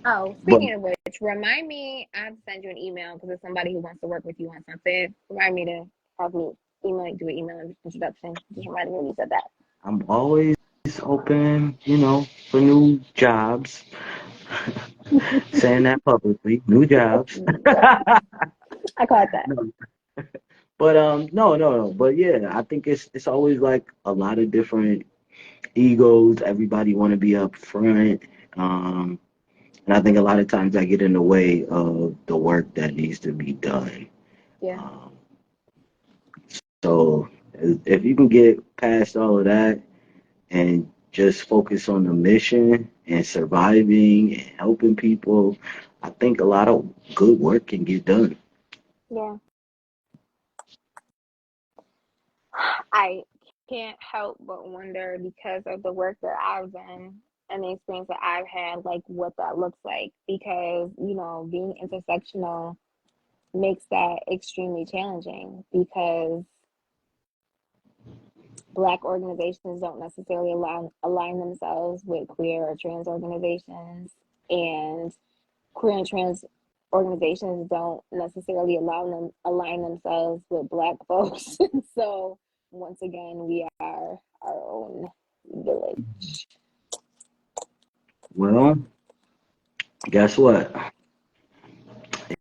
A: But
B: speaking of which, remind me, I have to send you an email because it's somebody who wants to work with you on something. Remind me to have me do an email introduction. Just remind me when you said that.
A: I'm always open, for new jobs. Saying that publicly, new jobs.
B: I caught that.
A: No. But no. But yeah, I think it's always like a lot of different egos. Everybody want to be up front. And I think a lot of times I get in the way of the work that needs to be done.
B: Yeah.
A: Um, so if you can get past all of that and just focus on the mission and surviving and helping people, I think a lot of good work can get done.
B: Yeah. I can't help but wonder because of the work that I've done and the experience that I've had, like what that looks like. Because, being intersectional makes that extremely challenging because Black organizations don't necessarily align themselves with queer or trans organizations, and queer and trans organizations don't necessarily align themselves with Black folks. So once again, we are our own village.
A: Well, guess what?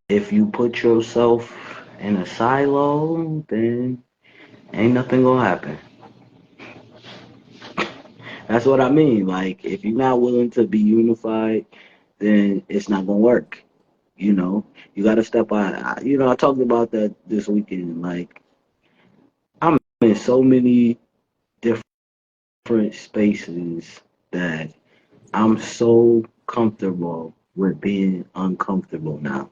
A: If you put yourself in a silo, then ain't nothing gonna happen. That's what I mean. Like, if you're not willing to be unified, then it's not gonna work. You got to step out. I talked about that this weekend. Like, I'm in so many different spaces that I'm so comfortable with being uncomfortable now.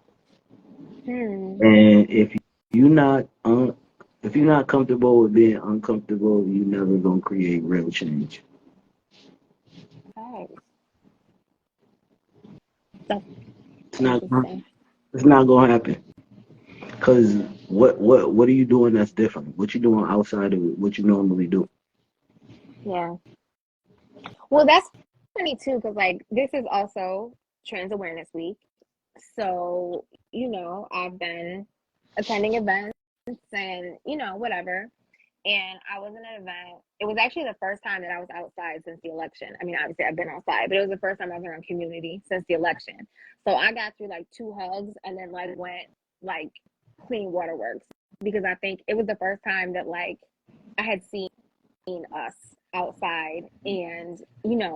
B: Hmm.
A: And if you not if you're not comfortable with being uncomfortable, you never gonna create real change.
B: Right. That's
A: It's not
B: interesting.
A: it's not gonna happen. Cause what are you doing that's different? What you doing outside of what you normally do?
B: Yeah. Well, that's funny too, because like this is also Trans Awareness Week. So, I've been attending events and, whatever. And I was in an event. It was actually the first time that I was outside since the election. I mean, obviously I've been outside, but it was the first time I was around community since the election. So I got through like two hugs and then like went like clean waterworks because I think it was the first time that like I had seen us outside. And,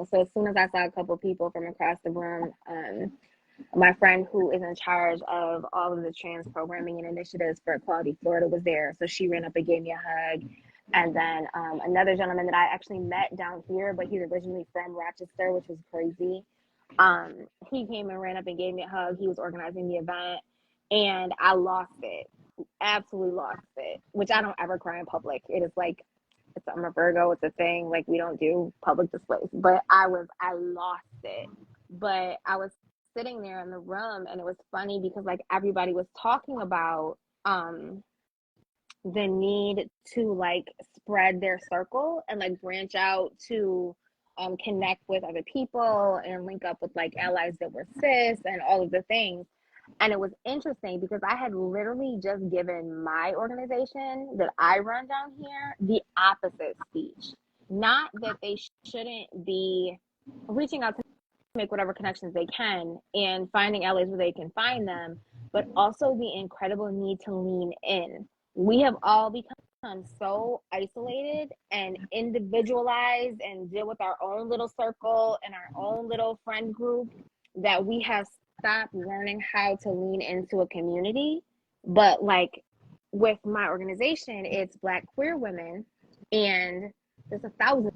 B: so as soon as I saw a couple people from across the room, my friend who is in charge of all of the trans programming and initiatives for Equality Florida was there. So she ran up and gave me a hug. And then another gentleman that I actually met down here, but he's originally from Rochester, which was crazy. He came and ran up and gave me a hug. He was organizing the event, and I lost it, absolutely lost it, which I don't ever cry in public. It is like, I'm a Virgo, it's a thing. Like, we don't do public displays, but I lost it. But I was sitting there in the room, and it was funny because like everybody was talking about the need to like spread their circle and like branch out to connect with other people and link up with like allies that were cis and all of the things. And it was interesting because I had literally just given my organization that I run down here the opposite speech. Not that they shouldn't be reaching out to make whatever connections they can and finding allies where they can find them, but also the incredible need to lean in. We have all become so isolated and individualized and deal with our own little circle and our own little friend group that we have stopped learning how to lean into a community. But like with my organization, it's Black queer women, and there's 1,000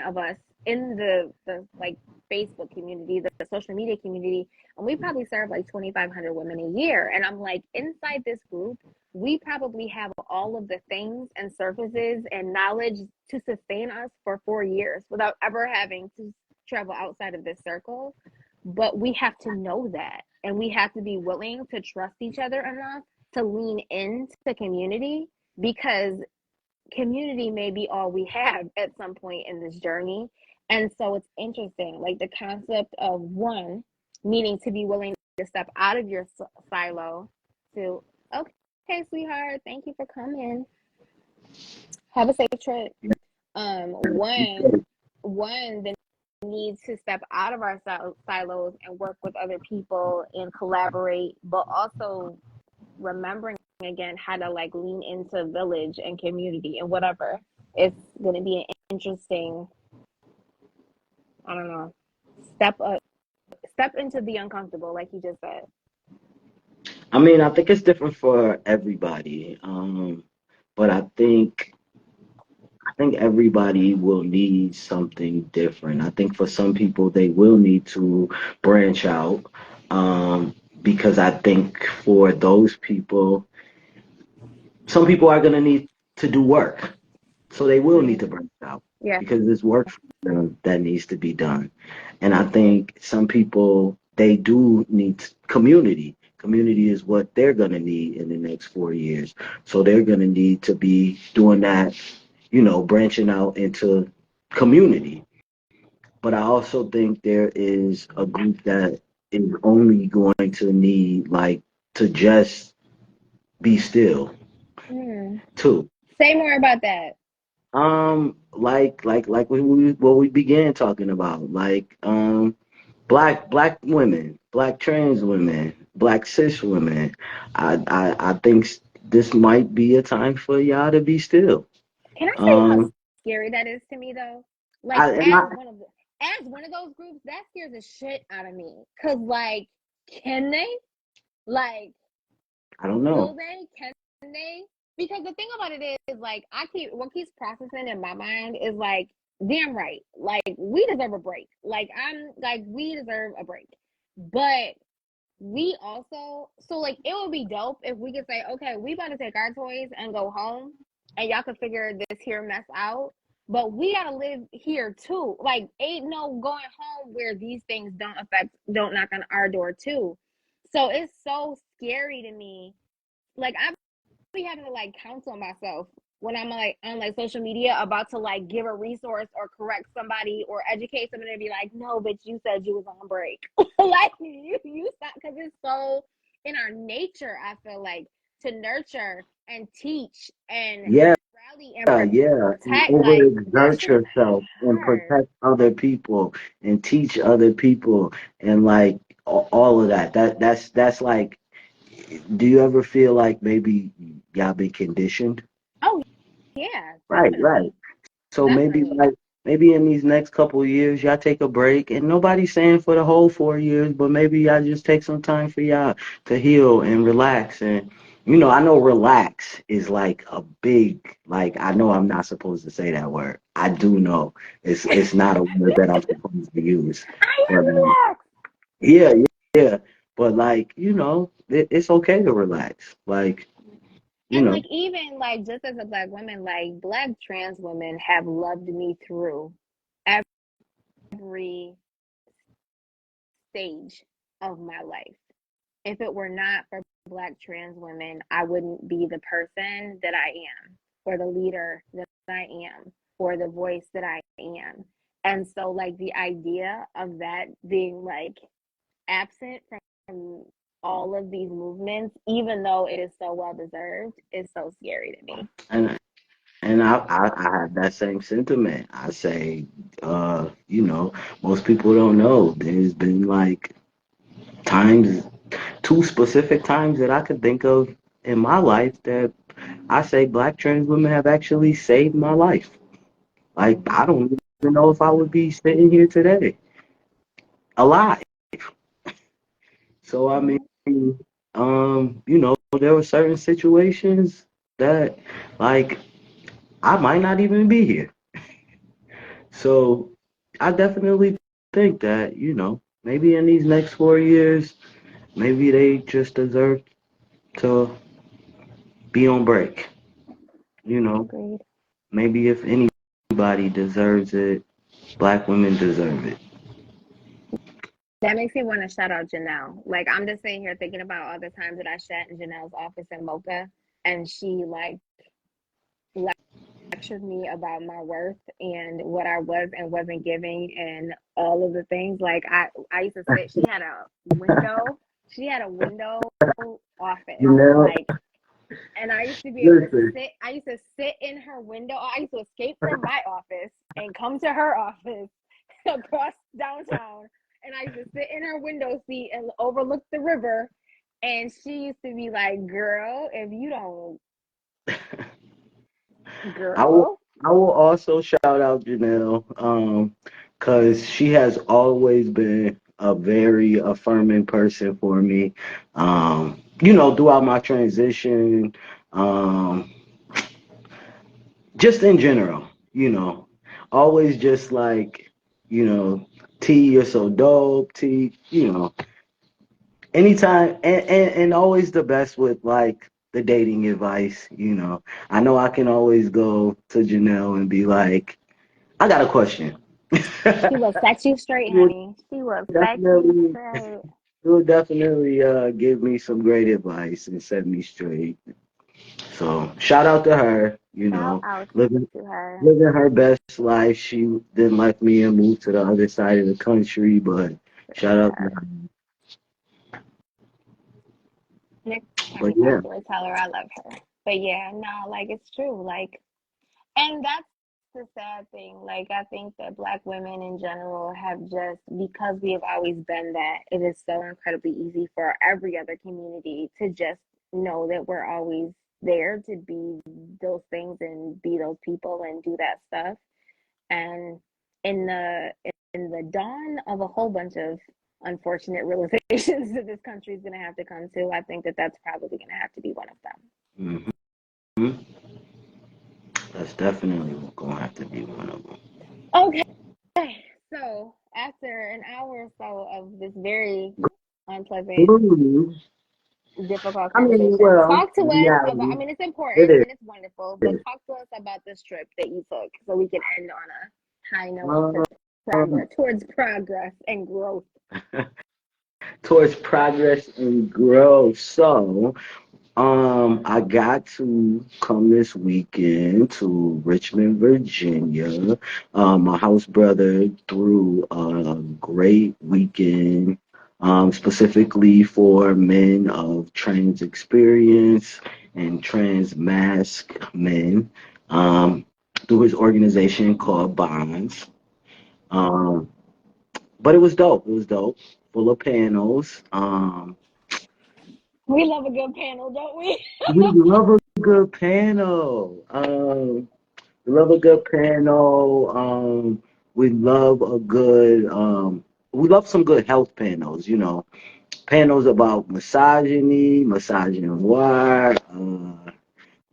B: of us in the like Facebook community, the social media community, and we probably serve like 2,500 women a year. And I'm like, inside this group, we probably have all of the things and services and knowledge to sustain us for 4 years without ever having to travel outside of this circle. But we have to know that, and we have to be willing to trust each other enough to lean into the community, because community may be all we have at some point in this journey. And so it's interesting, like the concept of one needing to be willing to step out of your silo to, okay, sweetheart, thank you for coming. Have a safe trip. One, the need to step out of our silos and work with other people and collaborate, but also remembering again how to like lean into village and community and whatever. It's going to be an interesting, I don't know, step into the uncomfortable, like you just said.
A: I mean, I think it's different for everybody. But I think everybody will need something different. I think for some people they will need to branch out. Because I think for those people, some people are gonna need to do work. So they will need to branch out
B: Yeah.
A: because there's work for them that needs to be done. And I think some people, they do need community. Community is what they're going to need in the next 4 years. So they're going to need to be doing that, branching out into community. But I also think there is a group that is only going to need, like, to just be still,
B: Mm.
A: too.
B: Say more about that.
A: Like what we began talking about, like black women, black trans women, black cis women. I think this might be a time for y'all to be still.
B: Can I say how
A: Um,
B: scary that is to me though? Like
A: I and I,
B: as one of those groups, that scares the shit out of me. Cause like, can they? Like,
A: I don't
B: will
A: know.
B: they? Can they? Because the thing about it is like what keeps processing in my mind is like, damn right. Like we deserve a break. Like I'm like we deserve a break. But we also, so like it would be dope if we could say, okay, we about to take our toys and go home, and y'all can figure this here mess out. But we gotta live here too. Like, ain't no going home where these things don't knock on our door too. So it's so scary to me. Like, I be having to like counsel myself when I'm like on like social media about to like give a resource or correct somebody or educate somebody and be like, no, bitch, you said you was on break. Like you stop, because it's so in our nature, I feel like, to nurture and teach and
A: Yeah,
B: rally and
A: yeah. And
B: protect. Like that
A: overexert
B: shit is
A: yourself and
B: hard.
A: protect other people and teach other people and like all of that. That's like, do you ever feel like maybe y'all been conditioned?
B: Oh yeah,
A: Right, right.
B: definitely.
A: So maybe
B: Definitely.
A: like maybe in these next couple of years y'all take a break and nobody's saying for the whole 4 years, but maybe y'all just take some time for y'all to heal and relax and I know relax is like a big like I know I'm not supposed to say that word. I do know it's not a word that I'm supposed to use.
B: I
A: But
B: am relaxed.
A: yeah, yeah. But like, it's okay to relax. Like, you
B: And
A: know,
B: like even like just as a black woman, like black trans women have loved me through every stage of my life. If it were not for black trans women, I wouldn't be the person that I am, or the leader that I am, or the voice that I am. And so like the idea of that being like absent from all of these movements, even though it is so well deserved, is so scary to me.
A: and I have that same sentiment. I say, most people don't know. There's been like times, two specific times that I could think of in my life that I say black trans women have actually saved my life. Like, I don't even know if I would be sitting here today alive. So, I mean, there were certain situations that, like, I might not even be here. So I definitely think that, maybe in these next 4 years, maybe they just deserve to be on break. You know,
B: Agreed.
A: maybe if anybody deserves it, black women deserve it.
B: That makes me want to shout out Janelle. Like I'm just sitting here thinking about all the times that I sat in Janelle's office in Mocha, and she like lectured me about my worth and what I was and wasn't giving and all of the things. Like I used to sit. She had a window office.
A: You know,
B: Like, and I used to be able to
A: listen,
B: sit. I used to sit in her window. I used to escape from my office and come to her office across downtown, and I used to sit in her window seat and overlook the river. And she used to be like, "Girl, if you don't,
A: I will
B: girl."
A: I will also shout out Janelle, because she has always been a very affirming person for me. Throughout my transition, um, just in general, always just like, you know, T, you're so dope, T, anytime and always the best with like the dating advice, I know I can always go to Janelle and be like, I got a question.
B: She will set you straight,
A: You'll
B: honey. She will set you
A: definitely
B: straight.
A: you'll definitely give me some great advice and set me straight. So shout out to her,
B: Shout out
A: living
B: to her.
A: living her best life. She didn't like me and moved to the other side of the country, but shout out to
B: Yeah.
A: her.
B: Next time,
A: But
B: you
A: yeah.
B: definitely tell her I love her. But yeah, no, like it's true. Like, and that's the sad thing. Like, I think that Black women in general have just, because we have always been that, it is so incredibly easy for every other community to just know that we're always there to be those things and be those people and do that stuff. And in the dawn of a whole bunch of unfortunate realizations that this country is going to have to come to, I think that that's probably going to have to be one of them.
A: Hmm. That's definitely gonna have to be one of them.
B: Okay, so after an hour or so of this very unpleasant,
A: Mhm.
B: difficult
A: I mean,
B: conversations.
A: well,
B: Talk to us about, I
A: reality,
B: mean, it's
A: it
B: important
A: is.
B: and it's wonderful, but
A: It
B: talk to us about this trip that you took so we can end on a high note
A: is.
B: for progress, towards progress and growth.
A: Towards progress and growth. So, I got to come this weekend to Richmond, Virginia. My house brother threw a great weekend, specifically for men of trans experience and trans mask men, um, through his organization called Bonds. Um, but it was dope. It was dope, full of panels.
B: We love a good panel, don't we?
A: We love a good panel. We love a good panel. We love a good. We love some good health panels. Panels about misogyny, misogynoir.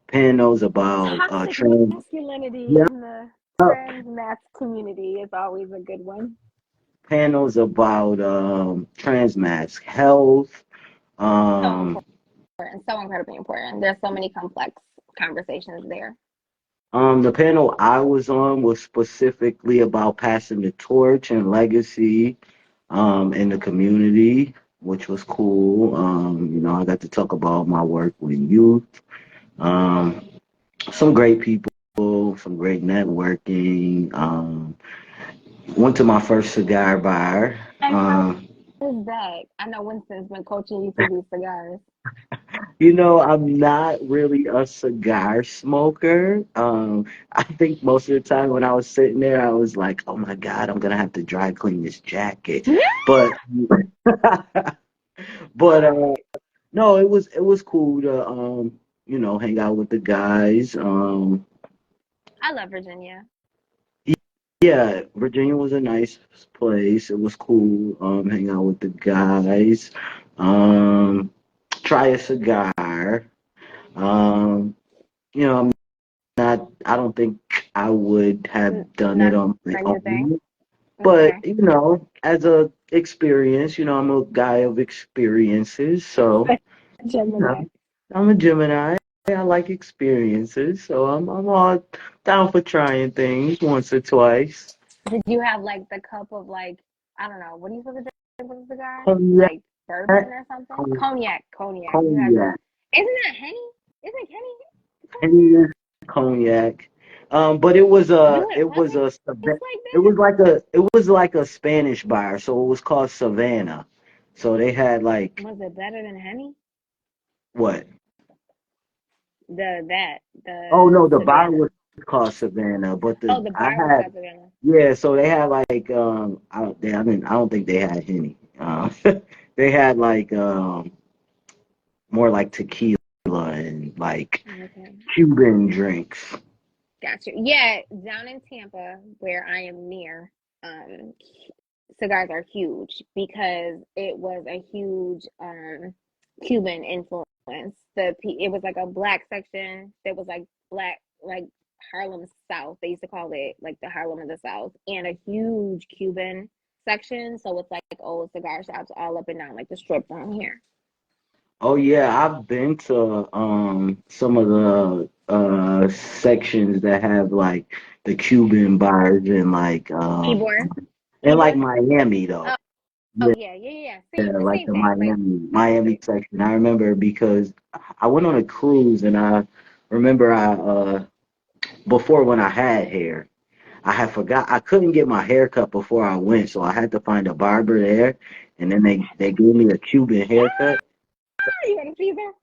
A: Panels about
B: Toxic
A: trans.
B: masculinity
A: Yeah.
B: in the trans mass community is always a good one.
A: Panels about trans mask health.
B: So
A: Um,
B: important, so incredibly important. There's so many complex conversations there.
A: the panel I was on was specifically about passing the torch and legacy in the community, which was cool. I got to talk about my work with youth. Um, some great people, some great networking. Went to my first cigar bar.
B: And how is that? I know Winston's been coaching you through these cigars.
A: I'm not really a cigar smoker. I think most of the time when I was sitting there, I was like, "Oh my God, I'm gonna have to dry clean this jacket." But, but no, it was cool to hang out with the guys.
B: I love Virginia.
A: Yeah, Virginia was a nice place. It was cool. Hang out with the guys. Um, try a cigar. Um, I'm not. I don't think I would have done it
B: Not
A: on my
B: your thing.
A: own. But
B: Okay.
A: as a experience, I'm a guy of experiences. So you know,
B: Gemini.
A: I'm a Gemini. I like experiences, so I'm all down for trying things once or twice.
B: Did you have like the cup of like, I don't know, what do you supposed to drink with a cigar?
A: Cognac,
B: Like bourbon or something? Cognac, cognac. You had the,
A: cognac.
B: isn't that Henny? Isn't Henny
A: Henny
B: cognac?
A: is cognac. But it was
B: No,
A: a
B: it
A: it was
B: wasn't.
A: a
B: It's
A: it was like a Spanish bar, so it was called Savannah. So they had like
B: was it better than Henny?
A: what? Oh
B: The
A: no, the bar
B: Savannah.
A: was called Savannah, but
B: Oh,
A: the
B: the
A: I
B: bar was
A: had
B: called Savannah.
A: yeah. So they had like I don't think they had Henny. They had like more like tequila and like
B: Okay.
A: Cuban drinks.
B: Gotcha. Yeah, down in Tampa, where I am near, um, cigars are huge because it was a huge Cuban influence. It was like a black section. There was like black like Harlem South. They used to call it like the Harlem of the South, and a huge Cuban section. So it's like old cigar shops all up and down like the strip down here.
A: Oh yeah, I've been to some of the sections that have like the Cuban bars
B: Ybor,
A: and like
B: Ybor.
A: Miami though.
B: Oh, oh
A: Yeah,
B: yeah, yeah, yeah. Same,
A: like
B: same
A: the
B: thing. Like
A: Miami section. I remember because I went on a cruise and I remember I before when I had hair, I had forgot I couldn't get my hair cut before I went, so I had to find a barber there and then they gave me a Cuban haircut.
B: you want to see that?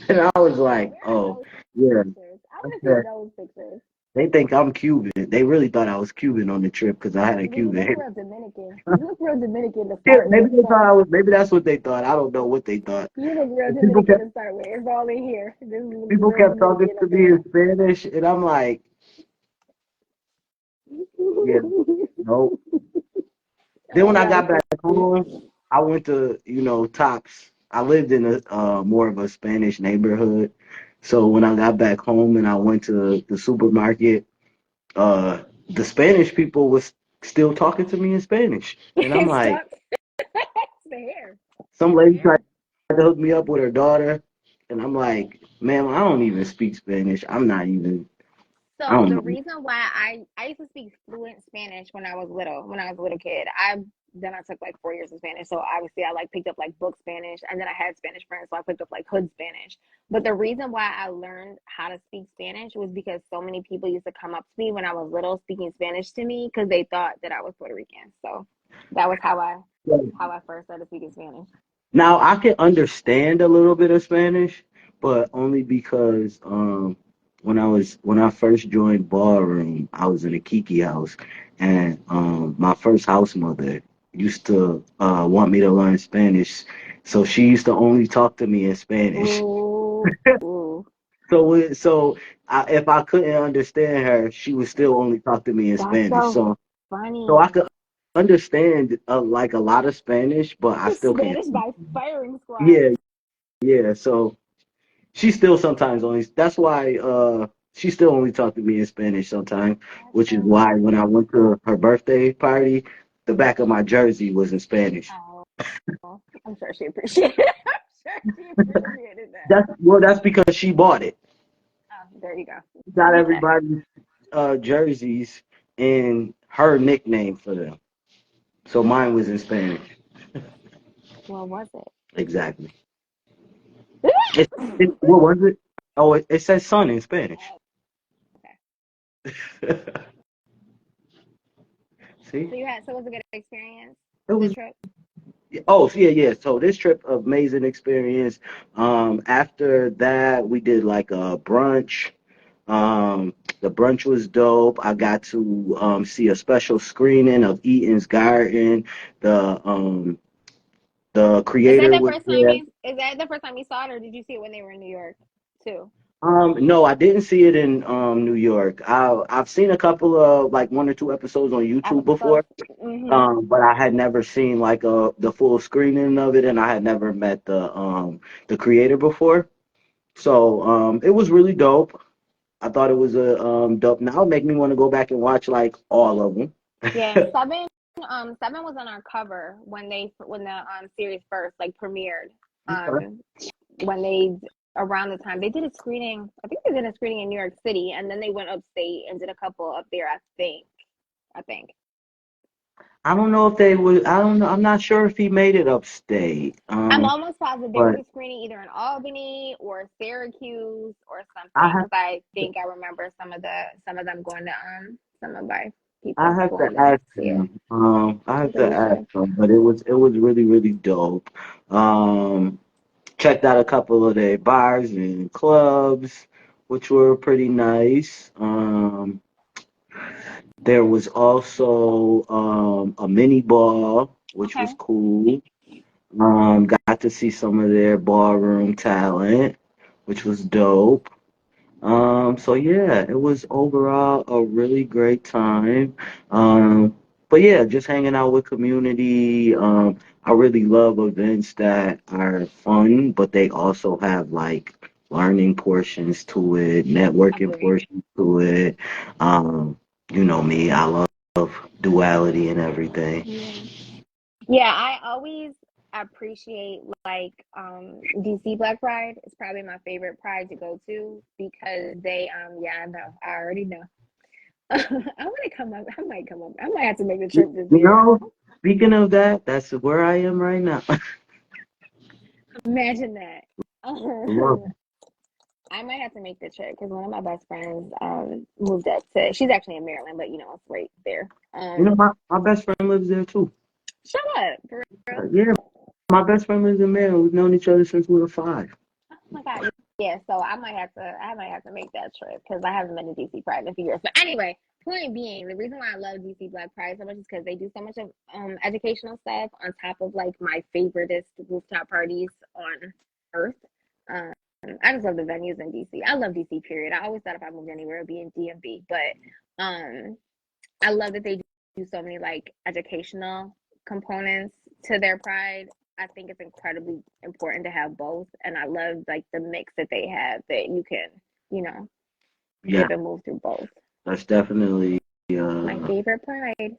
A: And I was like,
B: Where are
A: oh,
B: those
A: yeah.
B: pictures? I
A: I
B: want to see
A: said,
B: those pictures.
A: they think I'm Cuban. They really thought I was Cuban on the trip because I had a
B: You
A: Cuban
B: look
A: hair.
B: real Dominican. You look real Dominican to
A: Yeah,
B: start
A: maybe
B: with.
A: they thought
B: So
A: I was. Maybe that's what they thought. I don't know what they thought.
B: you look real
A: And people
B: Dominican
A: kept
B: to start with. It's all in here. This looks
A: people
B: real
A: kept talking
B: Dominican
A: to
B: up
A: me
B: in
A: in Spanish, and I'm like, yeah,
B: here.
A: nope. Then
B: Oh,
A: when I
B: that was
A: got back
B: funny.
A: home, I went to Tops. I lived in a more of a Spanish neighborhood, so when I got back home and I went to the supermarket, uh, the Spanish people was still talking to me in Spanish. And I'm like,
B: Stop. It's the hair.
A: some
B: The
A: lady tried
B: hair.
A: to hook me up with her daughter. And I'm like, ma'am, I don't even speak Spanish. I
B: So
A: don't
B: the
A: know.
B: reason why I used to speak fluent Spanish when I was little, when I was a little kid. I took like 4 years of Spanish. So obviously I like picked up like book Spanish, and then I had Spanish friends, so I picked up like hood Spanish. But the reason why I learned how to speak Spanish was because so many people used to come up to me when I was little speaking Spanish to me because they thought that I was Puerto Rican. So that was how I first started speaking Spanish.
A: Now I can understand a little bit of Spanish, but only because when I first joined ballroom, I was in a Kiki house, and my first house mother used to want me to learn Spanish, so she used to only talk to me in Spanish.
B: Ooh, ooh.
A: If I couldn't understand her, she would still only talk to me in
B: That's
A: Spanish.
B: so
A: So I
B: funny.
A: could understand like a lot of Spanish, but I still can't.
B: Spanish by firing squad.
A: Yeah, yeah. So she still sometimes only. That's why she still only talked to me in Spanish sometimes,
B: That's
A: which is
B: so
A: why when I
B: funny.
A: went to her birthday party, the back of my jersey was in Spanish.
B: Oh, I'm sure she appreciated it. I'm sure she appreciated that.
A: That's because she bought it.
B: Oh, there you go.
A: Got
B: Okay.
A: everybody's jerseys and her nickname for them. So mine was in Spanish.
B: What was it?
A: Exactly. What was it? Oh, it says sun in Spanish.
B: Oh, okay.
A: See,
B: So it was a good experience,
A: it
B: the
A: was.
B: trip?
A: Oh, yeah, yeah. So this trip, amazing experience. After that, we did like a brunch. The brunch was dope. I got to see a special screening of Eaton's Garden. The um, the creator was there.
B: Is that the first time you saw it, or did you see it when they were in New York too?
A: No, I didn't see it in New York. I've seen a couple of like one or two episodes on YouTube before.
B: Episodes. Mm-hmm.
A: But I had never seen like the full screening of it, and I had never met the creator before. So it was really dope. I thought it was a dope. Now it make me want to go back and watch like all of them.
B: Yeah, Seven was on our cover when the series first like premiered.
A: Okay.
B: Um, when they around the time they did a screening, I think they did a screening in New York City, and then they went upstate and did a couple up there. I think.
A: I don't know if they would. I don't know. I'm not sure if he made it upstate.
B: I'm almost positive there was
A: But
B: a screening either in Albany or Syracuse or
A: I
B: something
A: have
B: because I think I remember some of them going to some of my
A: I
B: people
A: have to
B: going to
A: ask
B: see it.
A: him. I
B: I'm
A: have to
B: pretty
A: ask
B: sure.
A: him. But it was really really dope. Um, checked out a couple of their bars and clubs, which were pretty nice. There was also a mini ball, which was
B: Okay.
A: cool. Got to see some of their ballroom talent, which was dope. So yeah, it was overall a really great time. But yeah, just hanging out with community. I really love events that are fun, but they also have like learning portions to it, networking
B: Agree.
A: portions to it. Um, you know me, I love duality and everything.
B: Yeah. Yeah, I always appreciate like DC Black Pride. It's probably my favorite pride to go to because they yeah, I know. I already know. I want to come up. I might come up. I might have to make the
A: You
B: trip this year.
A: know, speaking of that, that's where I am right now.
B: Imagine that.
A: Love
B: I might have to make the trip because one of my best friends moved up to. She's actually in Maryland, but it's right there.
A: You know, my best friend lives there too.
B: Shut up, for real.
A: Yeah, my best friend lives in Maryland. We've known each other since we were 5.
B: Oh my God. Yeah, so I might have to make that trip because I haven't been to DC Pride in a few years. But anyway, point being, the reason why I love DC Black Pride so much is because they do so much of educational stuff on top of like my favoriteest rooftop parties on earth. Um, I just love the venues in DC. I love DC, period. I always thought if I moved anywhere it'd be in DMV. But I love that they do so many like educational components to their pride. I think it's incredibly important to have both, and I love like the mix that they have that you can, you know,
A: Yeah,
B: dip and move through both.
A: that's definitely
B: My
A: uh
B: favorite pride.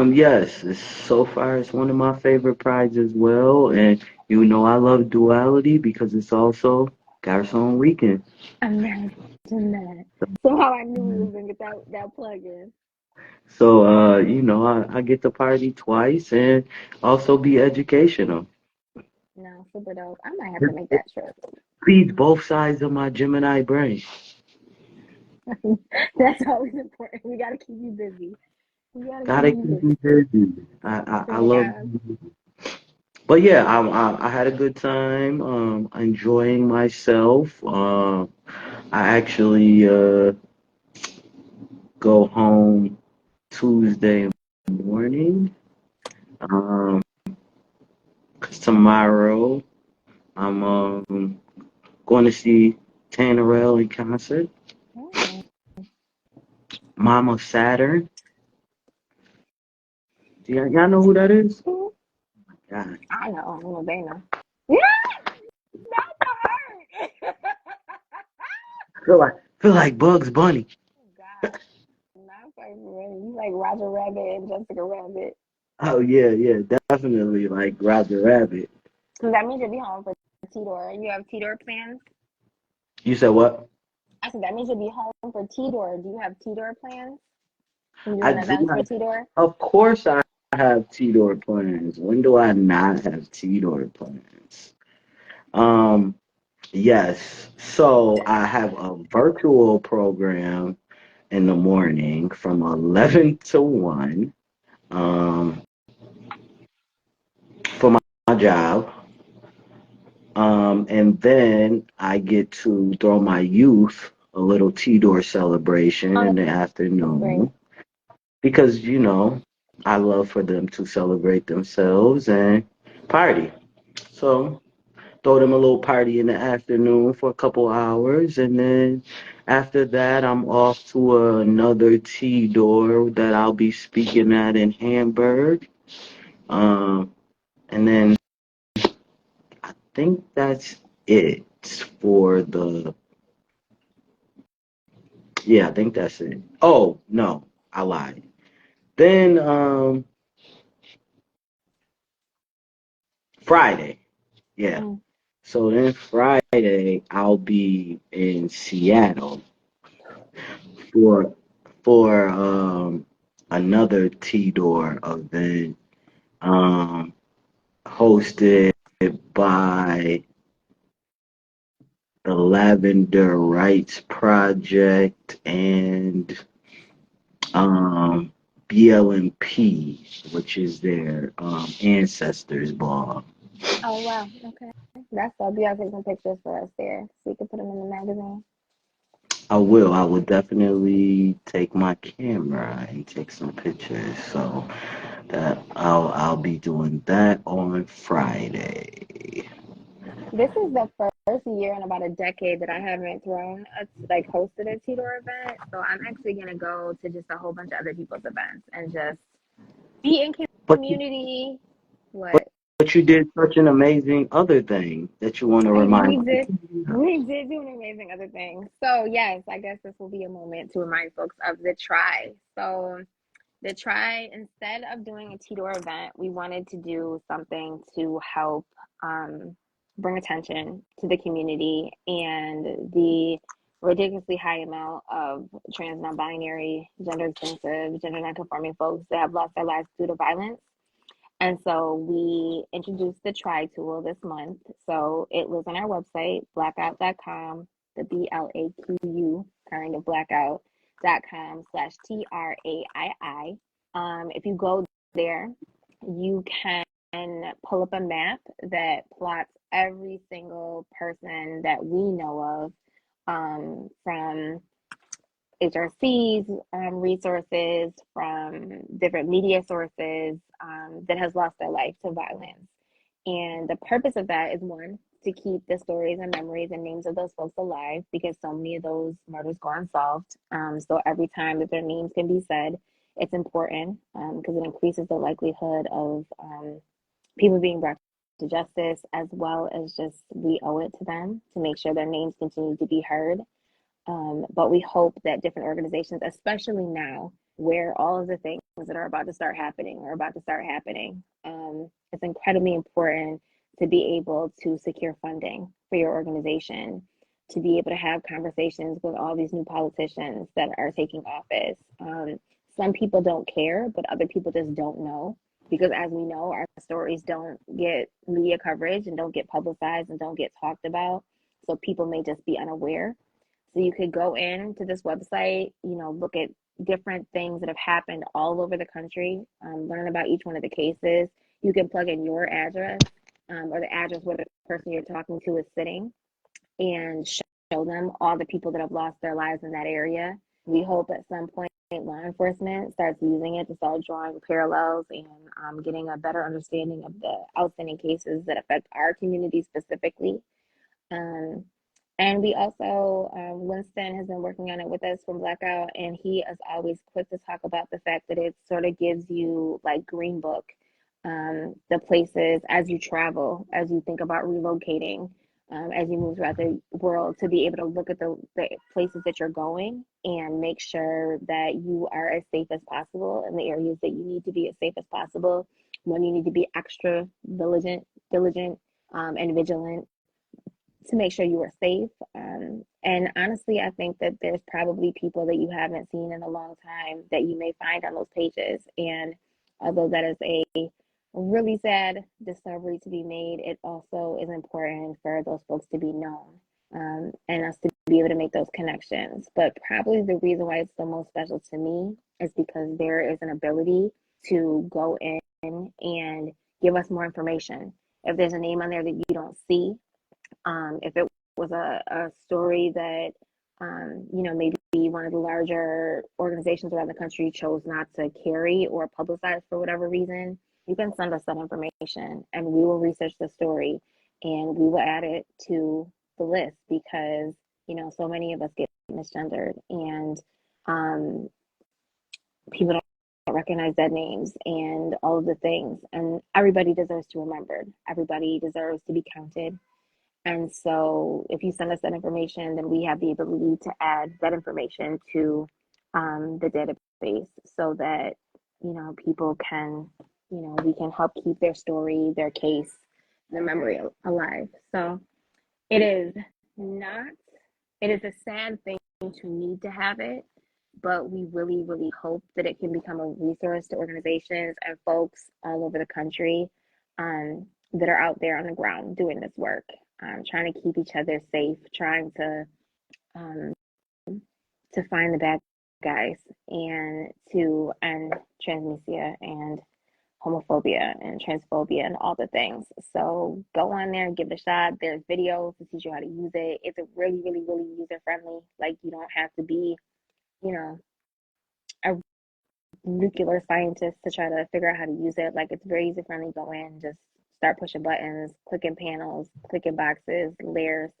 A: Yes, so far it's one of my favorite prides as well, and you know I love duality because it's also got its own weekend.
B: Imagine that. Somehow I knew we was gonna get that plug in.
A: So, I get to party twice and also be educational.
B: No, super dope. I might have to
A: It,
B: make
A: it
B: that trip.
A: feeds both sides of my Gemini brain.
B: That's always important. We gotta keep you busy. We gotta keep
A: Gotta
B: you
A: keep
B: busy.
A: me busy. I love,
B: Yeah.
A: but yeah, I had a good time, enjoying myself. I actually go home Tuesday morning. Um, 'Cause tomorrow I'm going to see Tannerell in concert.
B: Oh,
A: Mama Saturn. Do y'all know who that is?
B: cool.
A: God,
B: I know. I know they know. Yeah, not the hurt.
A: feel like Bugs Bunny.
B: Oh God, not like really. You like Roger Rabbit and Jessica Rabbit.
A: Oh yeah, yeah, definitely like Roger Rabbit.
B: So that means you'll be home for T-Door. You have T-Door plans?
A: You said what?
B: I said that means you'll be home for T-Door. Do you have T-Door plans? You
A: I
B: doing
A: do
B: events for
A: have,
B: T-Door?
A: of course, I have T-Door plans. When do I not have T-Door plans? Um, yes. So I have a virtual program in the morning from 11 to 1 um, for my job. And then I get to throw my youth a little T-Door celebration
B: Oh,
A: in the
B: that's great.
A: afternoon because, I love for them to celebrate themselves and party. So throw them a little party in the afternoon for a couple hours, and then after that, I'm off to another tea door that I'll be speaking at in Hamburg. Um, and then I think that's it for the. Yeah, I think that's it. Oh no, I lied. Then Friday, yeah.
B: Mm.
A: So then Friday, I'll be in Seattle for another T Door event hosted by the Lavender Rights Project and um BLMP, which is their ancestors ball.
B: Oh wow. Okay. That's dope. You gotta take some pictures for us there so we can put them in the magazine.
A: I will. I will definitely take my camera and take some pictures. So that I'll be doing that on Friday.
B: This is the first year in about a decade that I haven't thrown a like hosted a T-Door event. So I'm actually gonna go to just a whole bunch of other people's events and just be in
A: But
B: community.
A: but
B: What?
A: but you did such an amazing other thing that you want to remind
B: We did.
A: people.
B: We did do an amazing other thing. So yes, I guess this will be a moment to remind folks of the try. So the try, instead of doing a T-Door event, we wanted to do something to help um, bring attention to the community and the ridiculously high amount of trans, non-binary, gender extensive, gender non-conforming folks that have lost their lives due to violence. And so we introduced the Try tool this month. So it was on our website, blackout.com, the BLAQU kind of blackout.com/TRAII. If you go there, you can pull up a map that plots every single person that we know of, from HRC's resources, from different media sources, that has lost their life to violence. And the purpose of that is, one, to keep the stories and memories and names of those folks alive because so many of those murders go unsolved. So every time that their names can be said, it's important because it increases the likelihood of people being brought to justice, as well as just we owe it to them to make sure their names continue to be heard. But we hope that different organizations, especially now where all of the things that are about to start happening are about to start happening. It's incredibly important to be able to secure funding for your organization, to be able to have conversations with all these new politicians that are taking office. Some people don't care, but other people just don't know. Because as we know, our stories don't get media coverage and don't get publicized and don't get talked about. So people may just be unaware. So you could go into this website, look at different things that have happened all over the country, learn about each one of the cases. You can plug in your address or the address where the person you're talking to is sitting and show them all the people that have lost their lives in that area. We hope at some point law enforcement starts using it to start drawing parallels and getting a better understanding of the outstanding cases that affect our community specifically. Um, and we also, Winston has been working on it with us from Blackout, and he is always quick to talk about the fact that it sort of gives you like Green Book, the places as you travel, as you think about relocating, as you move throughout the world, to be able to look at the places that you're going and make sure that you are as safe as possible in the areas that you need to be as safe as possible, when you need to be extra diligent, and vigilant to make sure you are safe. And honestly, I think that there's probably people that you haven't seen in a long time that you may find on those pages. And although that is a really sad discovery to be made, it also is important for those folks to be known, and us to be able to make those connections. But probably the reason why it's the most special to me is because there is an ability to go in and give us more information. If there's a name on there that you don't see, if it was a story that, maybe one of the larger organizations around the country chose not to carry or publicize for whatever reason, you can send us that information and we will research the story and we will add it to the list because, so many of us get misgendered and people don't recognize dead names and all of the things. And everybody deserves to be remembered. Everybody deserves to be counted. And so if you send us that information, then we have the ability to add that information to the database so that, people can, we can help keep their story, their case, their memory alive. So it is not, it is a sad thing to need to have it, but we really, really hope that it can become a resource to organizations and folks all over the country that are out there on the ground doing this work, trying to keep each other safe, trying um, to find the bad guys and to end transphobia and homophobia and transphobia and all the things. So go on there and give it a shot. There's videos to teach you how to use it. It's a really, really, really user friendly. Like you don't have to be, you know, a nuclear scientist to try to figure out how to use it. Like it's very user friendly. Go in, just start pushing buttons, clicking panels, clicking boxes, layers,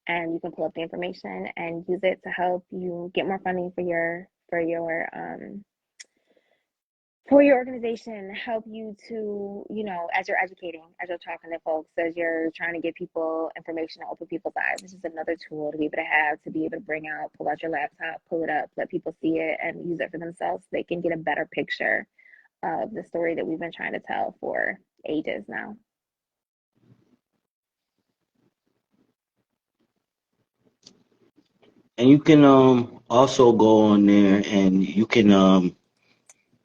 B: and you can pull up the information and use it to help you get more funding for your organization, help you to, as you're educating, as you're talking to folks, as you're trying to give people information to open people's eyes. It's just another tool to be able to have, to be able to bring out, pull out your laptop, pull it up, let people see it and use it for themselves so they can get a better picture of the story that we've been trying to tell for ages now.
A: And you can also go on there and you can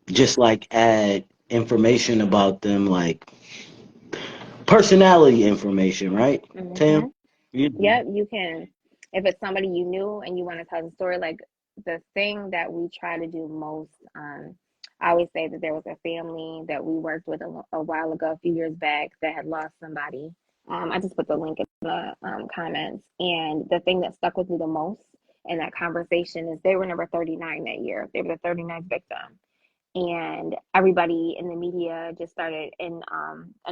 A: just like add information about them, like personality information, right,
B: Mm-hmm.
A: Tam? You
B: Yep, you can. If it's somebody you knew and you want to tell the story, like the thing that we try to do most, I always say that there was a family that we worked with a while ago, a few years back, that had lost somebody. I just put the link in the comments. And the thing that stuck with me the most in that conversation is they were number 39 that year. They were the 39th victim. And everybody in the media just started in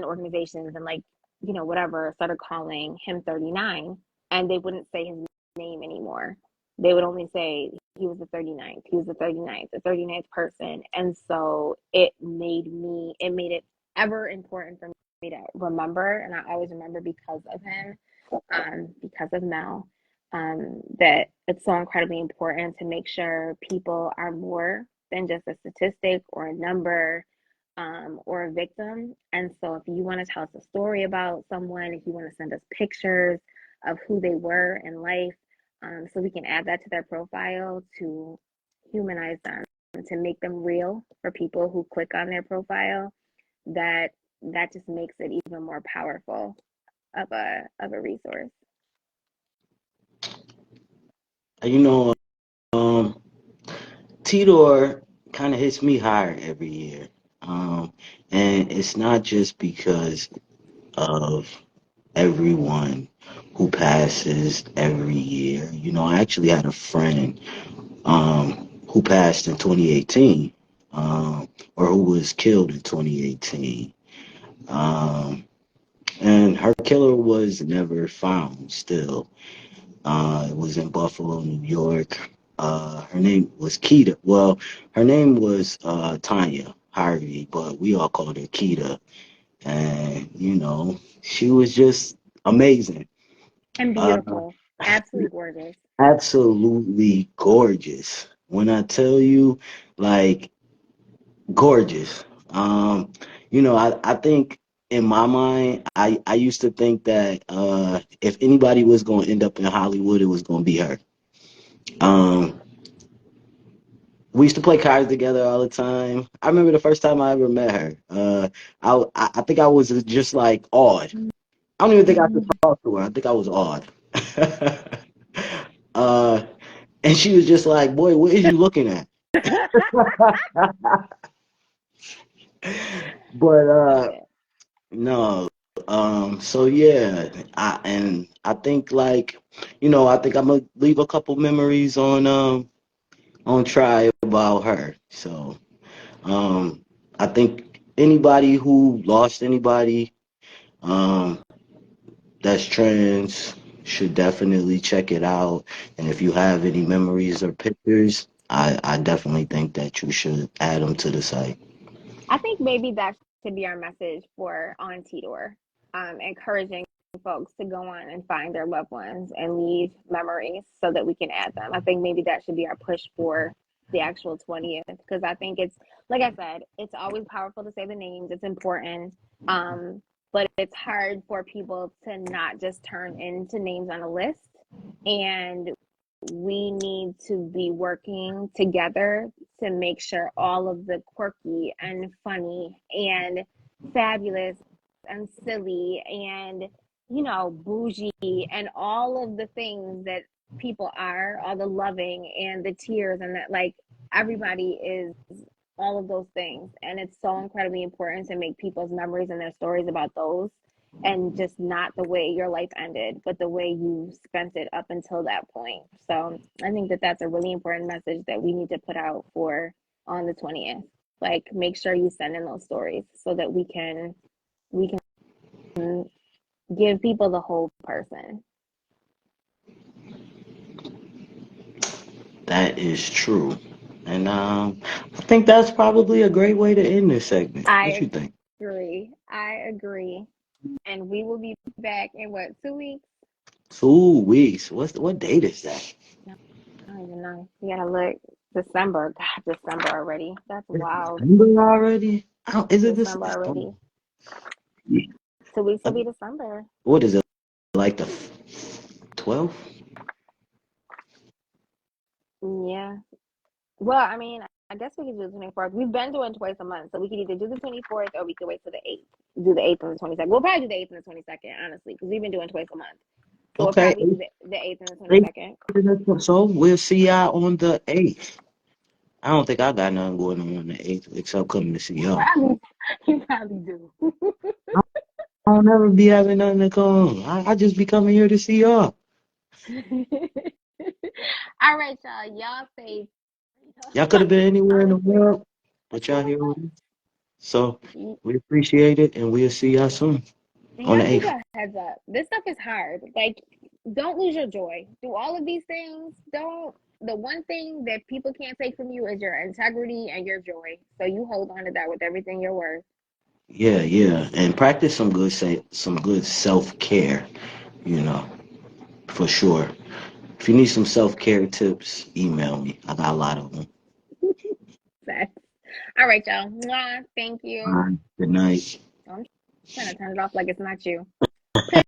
B: organizations and like, whatever, started calling him 39, and they wouldn't say his name anymore. They would only say he was the 39th, he was the 39th, the 39th person. And so it made it ever important for me to remember, and I always remember because of him, because of Mel, that it's so incredibly important to make sure people are more than just a statistic or a number, or a victim. And so if you want to tell us a story about someone, if you want to send us pictures of who they were in life, so we can add that to their profile to humanize them, to make them real for people who click on their profile, that that just makes it even more powerful of a resource.
A: You know, um, Tidor kind of hits me higher every year. Um, and it's not just because of everyone who passes every year. You know, I actually had a friend who passed in 2018, or who was killed in 2018. Um, and her killer was never found still. It was in Buffalo, New York. Her name was Keita. Well, her name was Tanya Harvey, but we all called her Keita. And, you know, she was just amazing.
B: And
A: Uh,
B: beautiful, absolutely gorgeous.
A: Absolutely gorgeous. When I tell you, like, gorgeous. You know, I think in my mind, I used to think that if anybody was going to end up in Hollywood, it was going to be her. Um, we used to play cards together all the time. I remember the first time I ever met her. I think I was just like awed. I don't even think I could talk to her. I think I was awed. uh, and she was just like, "Boy, what is you looking at?" But
B: Yeah.
A: no. So yeah, I think like, you know, I think I'm gonna leave a couple memories on Try about her. So um I think anybody who lost anybody um that's trans should definitely check it out. And if you have any memories or pictures, I definitely think that you should add them to the site.
B: I think maybe that should be our message for on Tidor, encouraging folks to go on and find their loved ones and leave memories so that we can add them. I think maybe that should be our push for the actual 20th, because I think it's, like I said, it's always powerful to say the names. It's important. But it's hard for people to not just turn into names on a list. And we need to be working together to make sure all of the quirky and funny and fabulous and silly and, you know, bougie and all of the things that people are, all the loving and the tears, and that, like, everybody is all of those things. And it's so incredibly important to make people's memories and their stories about those, and just not the way your life ended, but the way you spent it up until that point. So I think that that's a really important message that we need to put out for on the 20th. Like, make sure you send in those stories so that we can give people the whole person.
A: That is true. And I think that's probably a great way to end this segment. What
B: I
A: you think?
B: agree. I agree. And we will be back in what, 2 weeks?
A: 2 weeks. What date is that?
B: I don't even know. You gotta look. December. God, December already. That's
A: It's
B: wild.
A: December already? Is it this?
B: December already.
A: Yeah.
B: 2 weeks will
A: Uh,
B: be December.
A: What is it? Like the 12th?
B: Yeah. Well, I mean, I guess we could do the 24th. We've been doing twice a month, so we could either do the 24th or we could wait till the 8th. Do the 8th and the 22nd. We'll probably do the 8th and the 22nd, honestly, because we've been doing twice a month. So we'll
A: Okay.
B: probably do the 8th and the
A: 8th.
B: 22nd.
A: So we'll see y'all on the 8th. I don't think I got nothing going on the 8th except coming to see y'all.
B: Probably, you probably do.
A: I don't ever be having nothing to come. I just be coming here to see y'all.
B: All right, y'all. Y'all safe.
A: Y'all could have been anywhere in the
B: Honestly,
A: world, but y'all here with us. So
B: y-
A: we appreciate it, and we'll see y'all soon
B: and
A: on
B: y'all
A: the
B: keep
A: 8th.
B: a heads up. This stuff is hard. Like, don't lose your joy. Do all of these things. Don't. The one thing that people can't take from you is your integrity and your joy. So you hold on to that with everything you're worth.
A: Yeah, yeah, and practice some good self-care, you know, for sure. If you need some self-care tips, email me. I got a lot of them.
B: All right, y'all. Mwah. Thank you.
A: All right. Good night.
B: I'm trying to turn it off like it's not you.